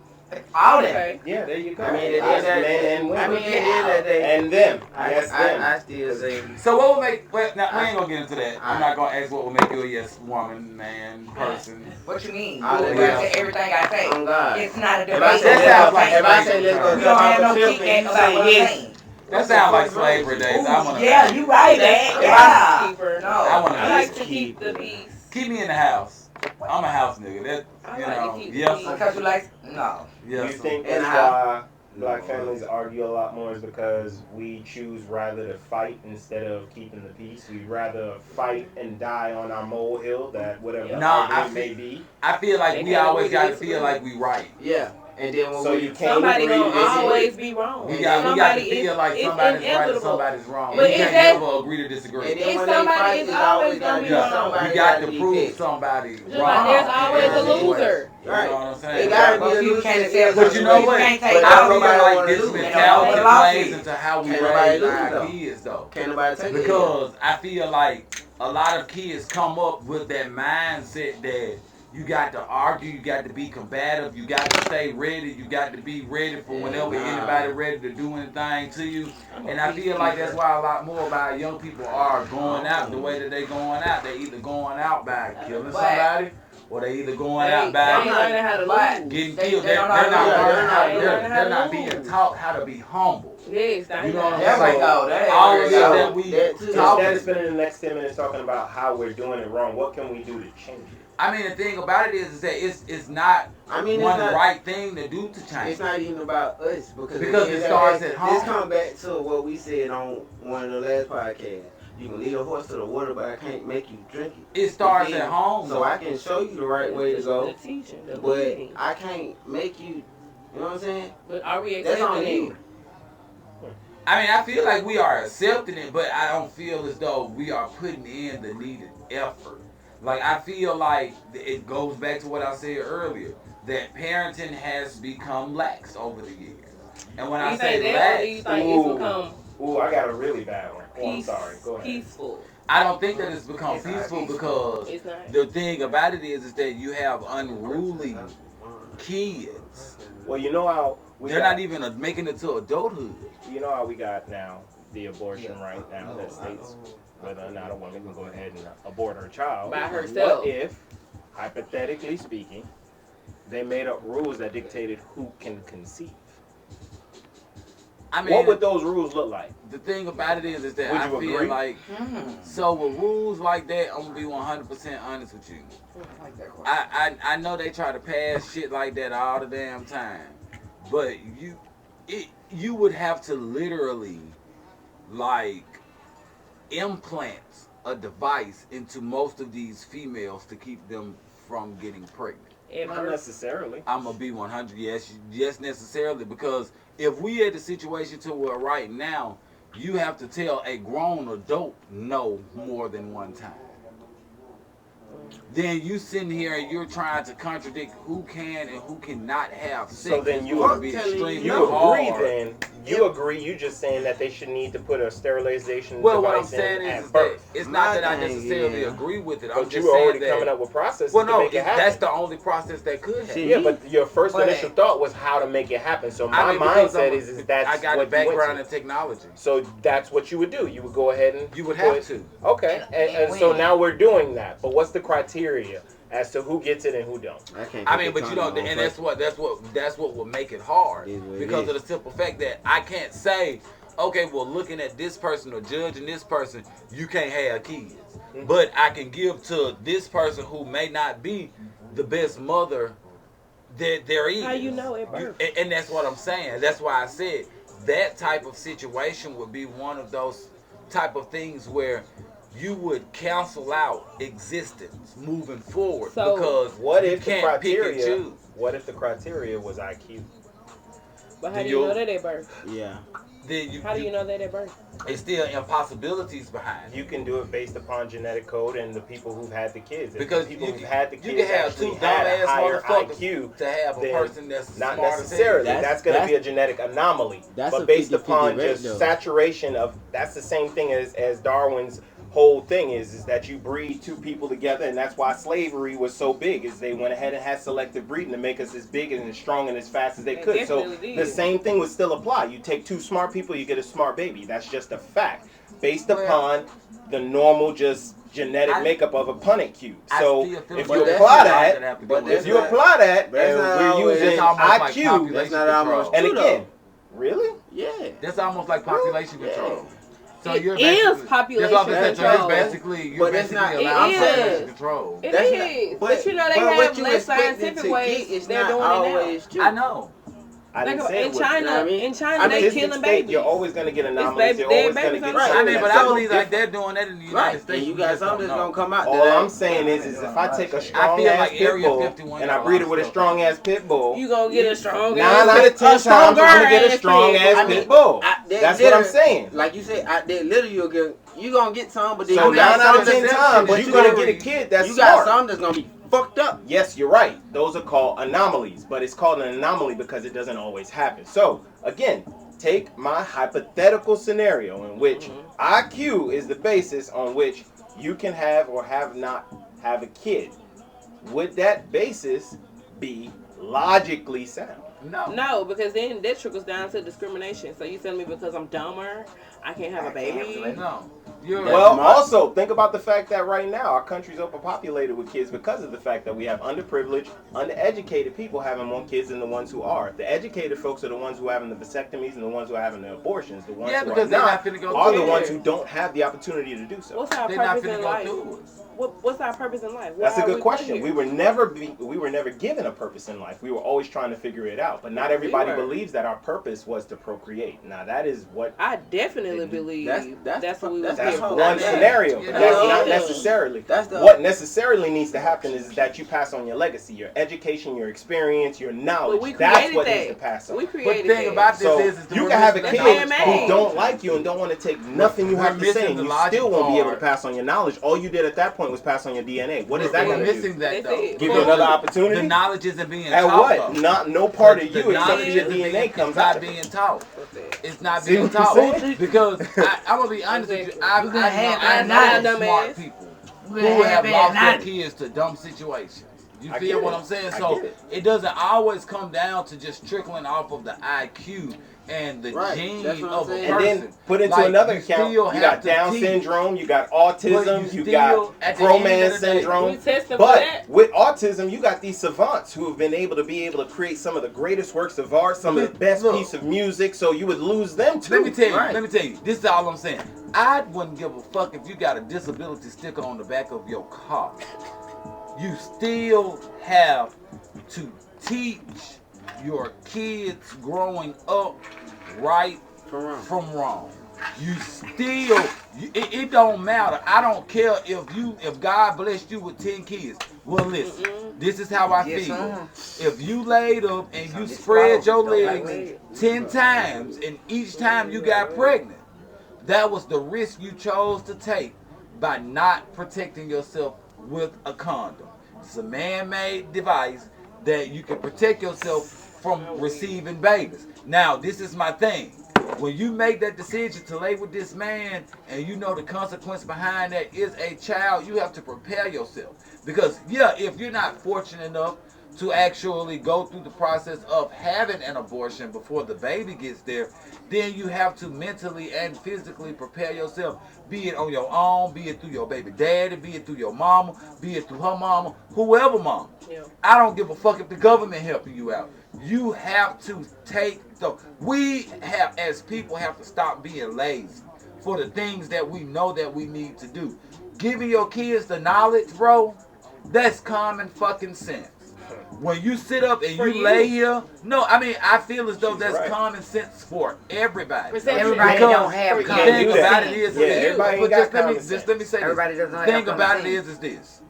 All that. okay. Yeah, there you go. I mean, Yes, at men and the women. end of the day, And them. Yes, them. I still say. So what would make? Well, now we ain't gonna get into that. I'm not gonna ask what would make you a yes woman, man, person. What you mean? All You that. say everything I say. On God. It's not a If debate. I say That sounds like if I say let's go You to don't have no Papa Phil kick and you about what say I'm yes. saying. That sounds like slavery days. I wanna. Yeah, you right, man. I'm Yeah. a keeper. No. I wanna. I like to keep the peace. Keep me in the house. I'm a house nigga. That I you like to know. keep Yes. peace. Because you like, no. You Yes. think And that's how- why black families argue a lot more is because we choose rather to fight instead of keeping the peace? We'd rather fight and die on our molehill, that whatever No, argument I may be. I feel like They we can't always agree got to to feel disagree. like we right. Yeah, and then when So we you can't Somebody agree to gonna disagree. always be wrong. We got to Somebody feel is- like it's somebody's right and inevitable. somebody's wrong. But We is can't that- never agree to disagree. and If then when they somebody fight, is it's always always gonna gotta be be wrong. somebody We got to gotta be prove pissed. somebody Just wrong. like there's always a Right. loser. You know what I'm saying? It gotta But be a you loser. can't accept But you know you what? can't But take I don't all feel nobody like wanna this lose. mentality They lost plays it. into how we Can't nobody raise lose, our though. kids, though. Can't nobody take it. Because I feel like a lot of kids come up with that mindset that you got to argue, you got to be combative, you got to stay ready, you got to be ready for whenever anybody ready to do anything to you. And I feel like that's why a lot more of our young people are going out the way that they going out. They either going out by killing somebody, or they either going out They ain't by learning how to But- lose. getting They- killed. they They're don't know not how to learning lose. how They to. learning how They're to not lose. being taught how to be humble. Yes, You know what I'm There we saying? go. There All we of go. that we That too. talk. Instead of spending the next 10 minutes talking about how we're doing it wrong, what can we do to change it? I mean, the thing about it is that it's not I mean, one it's not, right thing to do to change. it's not even about us because It starts at home. This comes back to what we said on one of the last podcasts. You can lead a horse to the water, but I can't make you drink it. It starts Again, at home. So I can show you the right way to go, The teaching, the but leading. I can't make you. You know what I'm saying? But are we That's on accepting you. it? I mean, I feel like we are accepting it, but I don't feel as though we are putting in the needed effort. Like, I feel like it goes back to what I said earlier, that parenting has become lax over the years. And when I You say think that, or do you lax, think Ooh. it's become Ooh, I got a really bad one. Oh, I'm peace, sorry. Go ahead. peaceful? I don't think that it's become It's not peaceful peaceful. because It's not. the thing about it is that you have unruly kids. Well, you know how They're not even making it to adulthood. You know how we got now the abortion right now that states whether or not a woman can go ahead and abort her child. By herself. What if, hypothetically speaking, they made up rules that dictated who can conceive? I mean, What would those rules look like? the thing about it is that Would I you feel agree? like, so with rules like that, I'm gonna be 100% honest with you. Like that question. I know they try to pass shit like that all the damn time, but you would have to literally like implant a device into most of these females to keep them from getting pregnant. At Not first, necessarily. I'm gonna be 100. Yes, necessarily, because if we had the situation to where right now you have to tell a grown adult no more than one time, then you sitting here and you're trying to contradict who can and who cannot have sex. So then It's you going to would be tell you extremely You agree hard. then You agree? You just saying that they should need to put a sterilization Well, what I'm device saying in is at that birth. it's not that I My thing, necessarily yeah. agree with it. I'm But just you were saying already that. coming up with processes Well, to no, make it happen. that's the only process that could happen. See, Yeah, but your first But- initial thought was how to make it happen. So my I mean, because mindset I'm a- is that's I got a what background you in went to. technology. So that's what you would do. You would go ahead and You would have put- to. Okay, and And so when? now we're doing that. But what's the criteria as to who gets it and who don't? I mean, but you know, and that's what will make it hard Is what it because is. of the simple fact that I can't say, okay, well, looking at this person or judging this person, you can't have kids. But I can give to this person who may not be the best mother that there is. How you know at birth? And that's what I'm saying. That's why I said that type of situation would be one of those type of things where you would cancel out existence moving forward So- because What you if the can't pick and criteria? choose. What if the criteria was IQ? But how Do do you you- know that at birth? Yeah. Then How do you know that at birth? it's still impossibilities behind it. You can do it based upon genetic code and the people who've had the kids. If Because the people you who've can- had the you kids can have actually two had a dumbass higher motherfuckers IQ, to have a then person that's not smart as hell. necessarily. That's- That's going to be a that's- genetic anomaly. that's But a based 50-50 upon rate, just though. saturation of, that's the same thing as Darwin's whole thing is that you breed two people together, and that's why slavery was so big, is they went ahead and had selective breeding to make us as big and as strong and as fast as they They could. So definitely the did. same thing would still apply. You take two smart people, you get a smart baby. That's just a fact. Based Well, upon the normal just genetic I- makeup of a Punnett cube. I So still feel if like you that's apply not- that, but if that's you not- apply that, that's and not we're always- using It's almost like IQ, population That's not control. almost and true, again, really? Yeah. That's almost like population control. So It you're is basically- population that's what I'm saying. So control. you're basically But that's not- allowing It population is. control. It That's is. not- But you know they but have what you less expected scientific to ways. get is They're not doing it now. always true. I know. I didn't Like, say it in was. China, you know what I mean? in China, I they mean, Statistic killing state, babies. you're always going to get anomalies. baby- You're dead always going to babies get on the Right. I street. mean, but That's I so believe like different. they're doing that in the United Right. States. And you We got just some don't that's know. gonna come out. All that I'm saying is if I take a strong feel ass like pit Area bull 51 and I got a breed lot it of with a stuff. strong ass pit bull, You gonna get a strong 9 out of 10 times I'm gonna get a strong ass pit bull. That's what I'm saying. Like you said, out there, literally you gonna get some, but then So you got 9 out some of 10 that's- times but you're gonna got- get a kid that's you got smart. some that's gonna be fucked up. Yes, you're right. Those are called anomalies, but it's called an anomaly because it doesn't always happen. So, again, take my hypothetical scenario in which IQ is the basis on which you can have or have not have a kid. Would that basis be logically sound? No. No, because then that trickles down to discrimination. So you tell me because I'm dumber, I can't have a baby. No. You're Well, my- also think about the fact that right now our country's overpopulated with kids because of the fact that we have underprivileged, undereducated people having more kids than the ones who are. The educated folks are the ones who are having the vasectomies and the ones who are having the abortions. The ones Yeah, who because are they're not not finna go are through the it. ones who don't have the opportunity to do so. What's our They're not purpose finna in go life? through it. What's our purpose in life? That's Why a are good we question. here? We were never given a purpose in life. We were always trying to figure it out. But not everybody were. believes that our purpose was to procreate. Now that is what I definitely believe that's what we was that's here for. one scenario, but Yeah. that's not Yeah. necessarily. That's the What necessarily needs to happen is that you pass on your legacy, your education, your experience, your knowledge. But we That's created what that. needs to pass on. We But the created thing that. about this So is the you can have a that's kid man not who made. don't like you and don't want to take nothing you We're have to say, missing and the you logic still won't be able to part. pass on your knowledge. All you did at that point was pass on your DNA. What is that We're going to missing do? that That's though. it. Give you another The opportunity? knowledge isn't being At taught. what? though. Not no part of The you except for knowledge your isn't DNA being- comes it's not out. being taught. It's not See being what I'm taught saying? because I'm gonna be honest with you. I You gonna have know that smart knowledge. people We who gonna have have lost their that kids to dumb situations. You I feel get what it. I'm saying? I So get it. it doesn't always come down to just trickling off of the IQ and the Right, gene that's what I'm of a saying. person. And then put into Like, another you account, still you have got to Down teach. syndrome, you got But autism, you you still, got at the end Frohman of the day, we syndrome. testing for But that. with autism, you got these savants who have been able to create some of the greatest works of art, some of the best Look. piece of music. So you would lose them too. Let me tell you. Right. Let me tell you. This is all I'm saying. I wouldn't give a fuck if you got a disability sticker on the back of your car. You still have to teach your kids growing up right from wrong. You still, it don't matter. I don't care if God blessed you with 10 kids. Well, listen, this is how I Yes, feel. sir. If you laid up and you Just spread your swallow. Don't like legs 10 times and each time you got pregnant, that was the risk you chose to take by not protecting yourself with a condom. It's a man-made device that you can protect yourself from receiving babies. Now, this is my thing. When you make that decision to lay with this man and you know the consequence behind that is a child, you have to prepare yourself. Because, yeah, if you're not fortunate enough to actually go through the process of having an abortion before the baby gets there, then you have to mentally and physically prepare yourself, be it on your own, be it through your baby daddy, be it through your mama, be it through her mama, whoever mama. Yeah. I don't give a fuck if the government helping you out. You have to we have, as people, have to stop being lazy for the things that we know that we need to do. Giving your kids the knowledge, bro, that's common fucking sense. When you sit up and you lay here, no, I mean, I feel as though that's common sense for everybody. Everybody don't have common The thing sense. about it is, everybody just got let me say Everybody this. doesn't The have thing common about it sense. is this.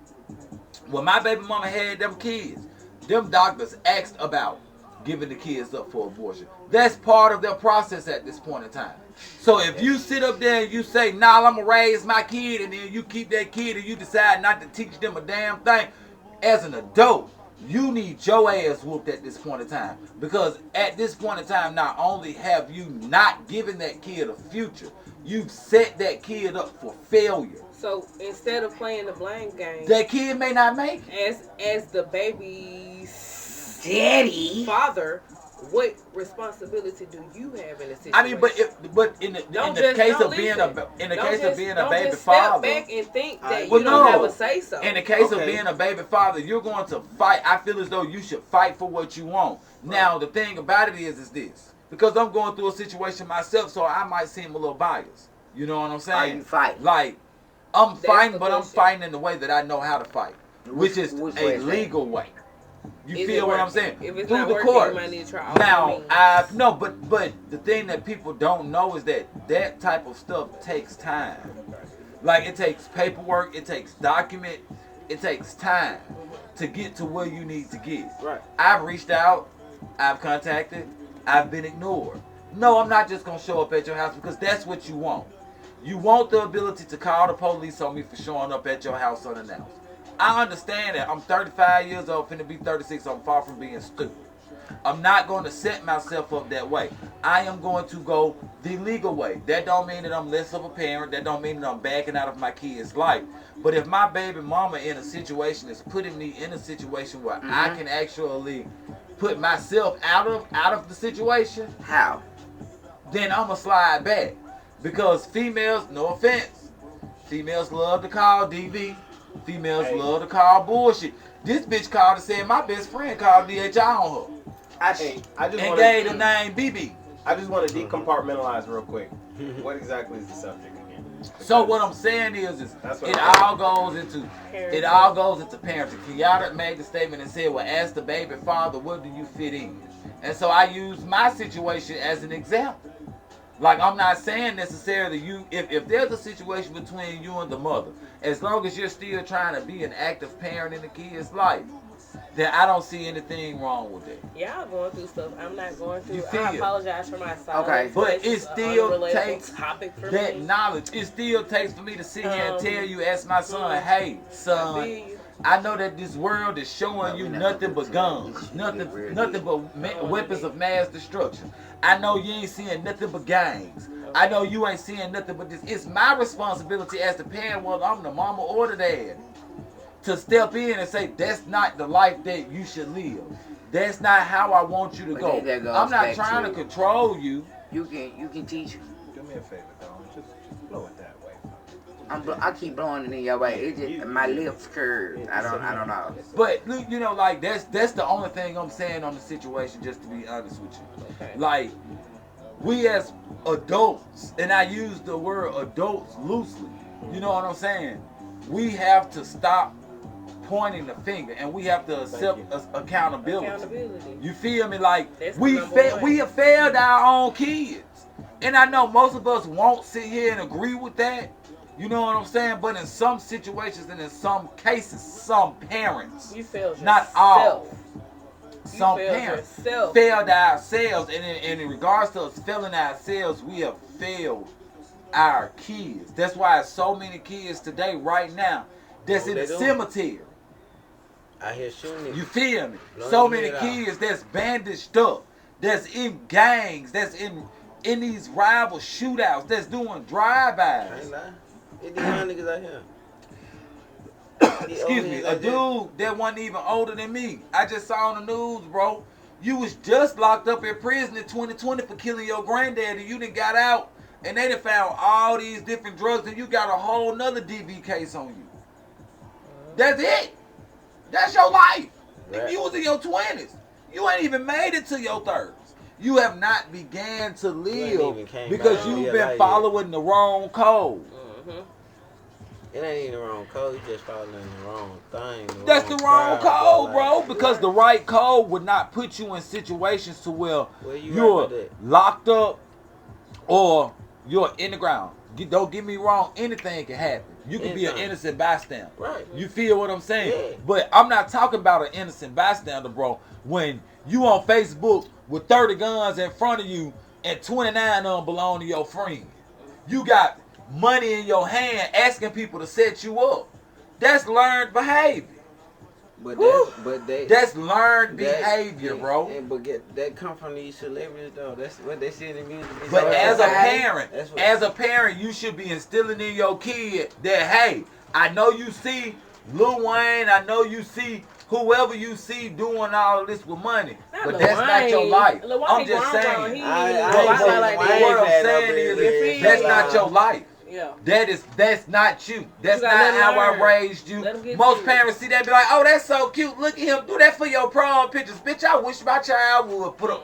When my baby mama had them kids, them doctors asked about giving the kids up for abortion. That's part of their process at this point in time. So if you sit up there and you say, nah, I'm going to raise my kid, and then you keep that kid and you decide not to teach them a damn thing, as an adult, you need your ass whooped at this point in time. Because at this point in time, not only have you not given that kid a future, you've set that kid up for failure. So instead of playing the blame game, That kid may not make it. as the baby's Daddy. father, what responsibility do you have in the situation? I mean, but in the case of being a baby step father, back and think that Well, you don't no. have a say so. in the case of Okay. being a baby father, you're going to fight. I feel as though you should fight for what you want. Now, the thing about it is this. Because I'm going through a situation myself, so I might seem a little biased. You know what I'm saying? Are you fighting? Like, I'm That's fighting, the but I'm question. fighting in the way that I know how to fight. Which is Which way a is that? legal way. You Is feel it what I'm working? saying? If it's Through not the working, court. you might need to try all Now, means. but the thing that people don't know is that type of stuff takes time. Like, it takes paperwork, it takes document, it takes time to get to where you need to get. Right. I've reached out, I've contacted, I've been ignored. No, I'm not just gonna show up at your house because that's what you want. You want the ability to call the police on me for showing up at your house unannounced. I understand that. I'm 35 years old, finna be 36. I'm far from being stupid. I'm not going to set myself up that way. I am going to go the legal way. That don't mean that I'm less of a parent. That don't mean that I'm backing out of my kid's life. But if my baby mama in a situation is putting me in a situation where I can actually put myself out of the situation, How? then I'm going to slide back. Because females, no offense, females love to call DV. Females love to call bullshit. This bitch called and said my best friend called DHI on her. I just And want gave the to. name BB. I just want to decompartmentalize real quick. What exactly is the subject again? So what I'm saying is That's what it I'm all goes into parenting. Kenyatta made the statement and said, well, as the baby father, where do you fit in? And so I use my situation as an example. Like, I'm not saying necessarily if there's a situation between you and the mother, as long as you're still trying to be an active parent in the kid's life, then I don't see anything wrong with it. Y'all going through stuff I'm not going through. You feel? I apologize for my silence. Okay. But it It's still an unrelatable takes topic for that me. knowledge. It still takes for me to sit here and tell you, as my son, hey, I son, feel you. I know that this world is showing you nothing but guns, nothing but weapons of mass destruction. I know you ain't seeing nothing but gangs. I know you ain't seeing nothing but this. It's my responsibility as the parent, whether I'm the mama or the dad, to step in and say, that's not the life that you should live. That's not how I want you to But go. then that goes I'm not back trying to- to control you. You can teach. Do me a favor, Dom. Just blow it that way. I keep blowing it in your way. It just my lips curved. I don't know. But look, you know, like that's the only thing I'm saying on the situation, just to be honest with you. Okay. Like, we as adults, and I use the word adults loosely, you know what I'm saying? We have to stop pointing the finger, and we have to accept accountability. Accountability. You feel me? Like, That's we the number one. we have failed our own kids. And I know most of us won't sit here and agree with that. You know what I'm saying? But in some situations and in some cases, some parents, You failed yourself. not all, You some failed parents yourself. failed ourselves. And in regards to us failing ourselves, we have failed our kids. That's why so many kids today, right now, that's in They the do. cemetery. I hear shooting. You feel me? Blowing So your many head out. kids that's bandaged up, that's in gangs, that's in in these rival shootouts that's doing I ain't drive-bys. lying. It's these young niggas out here. Excuse me, a dude that wasn't even older than me. I just saw on the news, bro. You was just locked up in prison in 2020 for killing your granddaddy. You done got out, and they done found all these different drugs, and you got a whole nother DV case on you. That's it. That's your life. Right. If you was in your 20s, you ain't even made it to your 30s. You have not began to ain't live even came because back you've real been life following the wrong code. It ain't even the wrong code. You just following the wrong thing. That's the wrong crowd, code, bro. like, Because the right code would not put you in situations to where Well, you you're right with that. locked up or you're in the ground. Don't get me wrong. Anything can happen. You can be an Anything. innocent bystander. Right. You feel what I'm saying? Yeah. But I'm not talking about an innocent bystander, bro. When you on Facebook with 30 guns in front of you and 29 of them belong to your friend. You got money in your hand asking people to set you up. That's learned behavior. But Woo. they That's learned that- behavior, yeah, bro. yeah, but that come from these celebrities though. That's what they see in the music. It's But all as a right. That's parent, what- you should be instilling in your kid that, hey, I know you see Lil Wayne, I know you see whoever you see doing all this with money, Not but Lil that's not your Wayne. life. Lil Wayne I'm just grown, saying. he I ain't ain't even saying like Wayne that. What I'm had no saying is, business. that's not your life. Yeah. That's not you. That's You not gotta let how him I learn. raised you. Let him get Most to it. parents see that and be like, oh, that's so cute. Look at him. Do that for your prom pictures. Bitch, I wish my child would put up.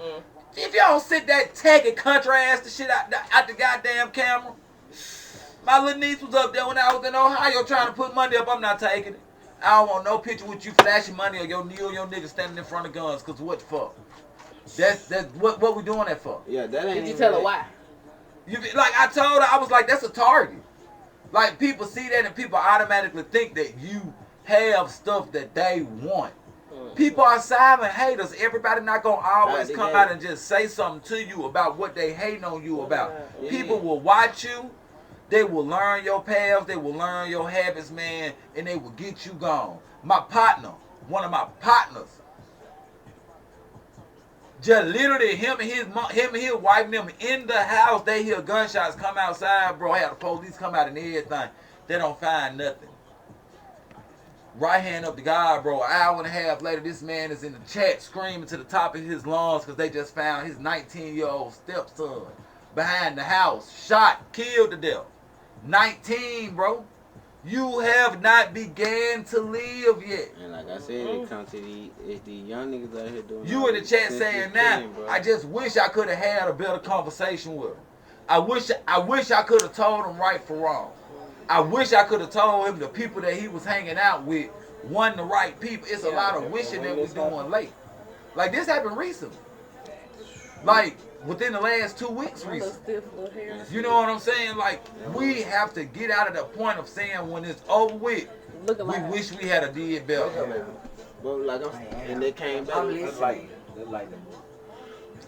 If y'all sit that tagging country ass the shit out the goddamn camera. My little niece was up there when I was in Ohio trying to put money up. I'm not taking it. I don't want no picture with you flashing money or your nigga standing in front of guns. Cause what the fuck? That's what we doing that for? Yeah, that ain't. Did you even tell her that. why? Like I told her, I was like, that's a target. Like people see that and people automatically think that you have stuff that they want. People are silent haters. Everybody not gonna always Nah, come they out and just say something to you about what they hating on you about. Yeah. People will watch you. They will learn your paths. They will learn your habits, man, and they will get you gone. My partner, one of my partners, just literally him and his wife and them in the house. They hear gunshots come outside, bro. Had the police come out and everything. They don't find nothing. Right hand up to God, bro. An hour and a half later, this man is in the chat screaming to the top of his lungs because they just found his 19-year-old stepson behind the house, shot, killed to death. 19, bro. You have not began to live yet. And like I said, it comes to it's the young niggas out here doing. You all in the this chat senseless saying now, killing, bro. I just wish I could have had a better conversation with him. I wish I could have told him right for wrong. I wish I could have told him the people that he was hanging out with wasn't the right people. It's a lot of wishing that we're doing late. Like this happened recently. Like within the last 2 weeks My little recently. stiff little hair. You know what I'm saying? Like we have to get out of the point of saying when it's over with, Looking we like wish we had a did better. But like and they came back. I'm with- listening. That light that movie.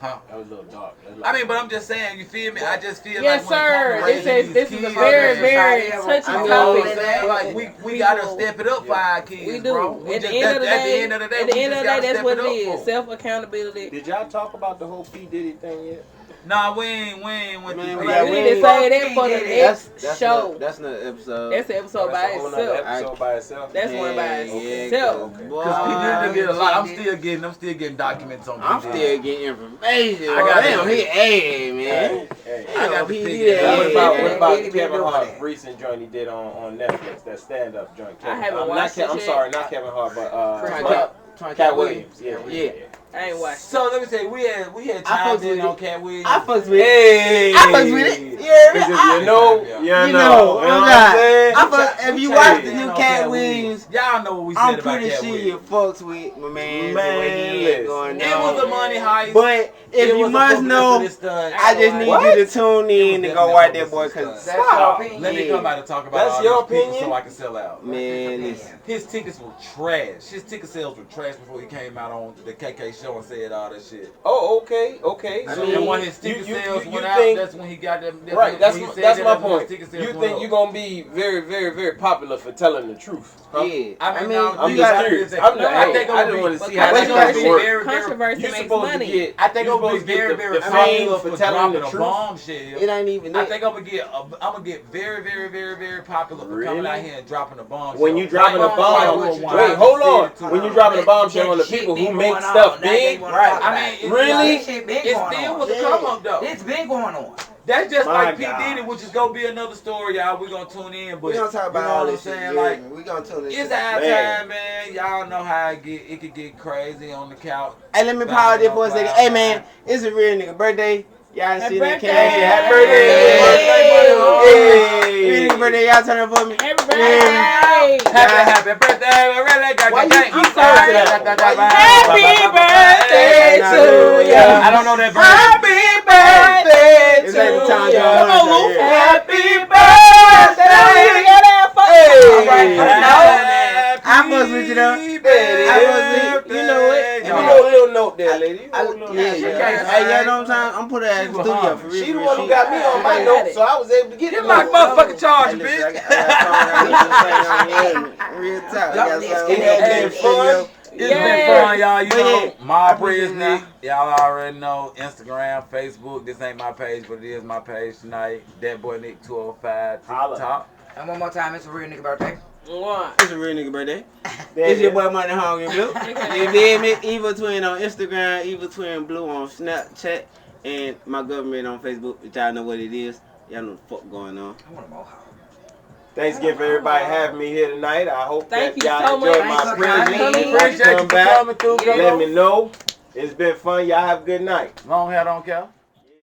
Huh? That was a little dark. I mean, but I'm just saying, you feel me? I just feel Yes, like when sir. it comes to This raising is this these is a kids, very, man, very I touchy mean, topic. like we gotta step it up for our kids, We do. bro. We At the just- end of the at the day, end of the day, at the we end of just the gotta day, that's step what it it up is. for. Self accountability. Did y'all talk about the whole P Diddy thing yet? Nah, we ain't went Man, through yeah, We we need to ain't- say that for the That's next show. That's another episode. That's an episode by That's a whole nother itself. episode by itself. That's one by itself. Because P Diddy get a lot. I'm still getting documents on P I'm Diddy. still getting information. I got Damn, it. he hey man. Hey. I got He to did figure it that. out. What about Diddy been Kevin doing Hart's that. recent joint he did on Netflix? That stand-up joint. I haven't not watched it I'm yet. sorry, not Kevin Hart, but Cat Cat Williams. Yeah. Yeah. I ain't watched. So let me say, we had I chimed fucks in with on it. Cat Williams. I fucks with it. Hey. I fucks with it. Yeah, Because I- if you know, Yeah. you You know. know, You know I'm what not. I'm saying? I fuck, if you We watch chimed the in new on Cat Williams, y'all know what we said I'm about pretty Cat sure Williams. you fucks with my man. Man, The way he listen. going It was a on. money heist. But if It you was a must know, publicity stunt. I just need What? you to tune in and go watch that boy, cause That's your Stop. opinion. Let me come out and talk about That's all your these people opinion? so I can sell out. man, listen. His tickets were trash. His ticket sales were trash before he came out on the KK show and said all that shit. Oh, okay. I So mean, then when his ticket you- sales you went out, think- that's when he got them. Right, that's when he my, said that's that, my when his point. ticket sales You went think up. you're gonna be very, very, very popular for telling the truth? Huh? Yeah, I mean, I'm you just gotta- curious. I I'm think I I'm just gonna want be- to see But how that's controversy- gonna work. Controversy You're makes supposed money. to get. I think you're supposed to get very, the very popular for for telling dropping the a truth. bombshell. It ain't even I it. think I'm gonna get very, very, very, very popular for coming Really? out here and dropping a bombshell. When you dropping a Like bomb, what you wait, tried to hold say on. to When you us. dropping a bombshell on the That shit people been who make going stuff on. Now they big, wanna talk I about mean, it. it's Really? That shit been It going still on. was a come up though. It's been going on. That's just My like P. God. Diddy, which is gonna be another story, y'all. We're gonna tune in, but We gonna talk about you know all what I'm this shit. saying? Yeah, Like, man. We gonna tune this it's shit. our Man. time, man. Y'all know how it could get crazy on the couch. Hey, let me pause this for a second. Hey, man, it's a real nigga birthday. Y'all see that? birthday. Hey, happy Hey. birthday. Hey, real nigga birthday. Y'all turn up for me. Happy birthday! Happy birthday, Why you keep I'm sorry. Happy birthday to ya. I don't know that verse. Happy birthday It's like the time ya. Come on, Lou. Happy birthday. Happy I fucks with you though. birthday. I fucks with you. You know it. You hold a little note there, lady. You I, hold a little yeah, note. yeah. Hey, you know what I'm saying? I'm putting her in the studio for real. She the real one who shit. got me on my I note, got it. so I was able to get Get it. my motherfucking charge, Hey, listen, bitch. I got real talk. I got It something had in been the fun. studio. It's been fun, y'all. You But know, yeah, my I appreciate Nick. Y'all already know Instagram, Facebook. This ain't my page, but it is my page tonight. That boy Nick 205 Holla. TikTok. And one more time, it's a real nigga birthday. One. It's a real nigga birthday. It's your boy Money Hungry Blue. You did me? Evil Twin on Instagram, Evil Twin Blue on Snapchat, and my government on Facebook. Which y'all know what it is. Y'all know the fuck going on. I want a mohawk. Thanks again for everybody having me here tonight. I hope Thank that you y'all so much. enjoyed my Thanks for coming. presence. Appreciate you Come for back. coming through. Yeah. Let me know. It's been fun. Y'all have a good night. Long hair don't care.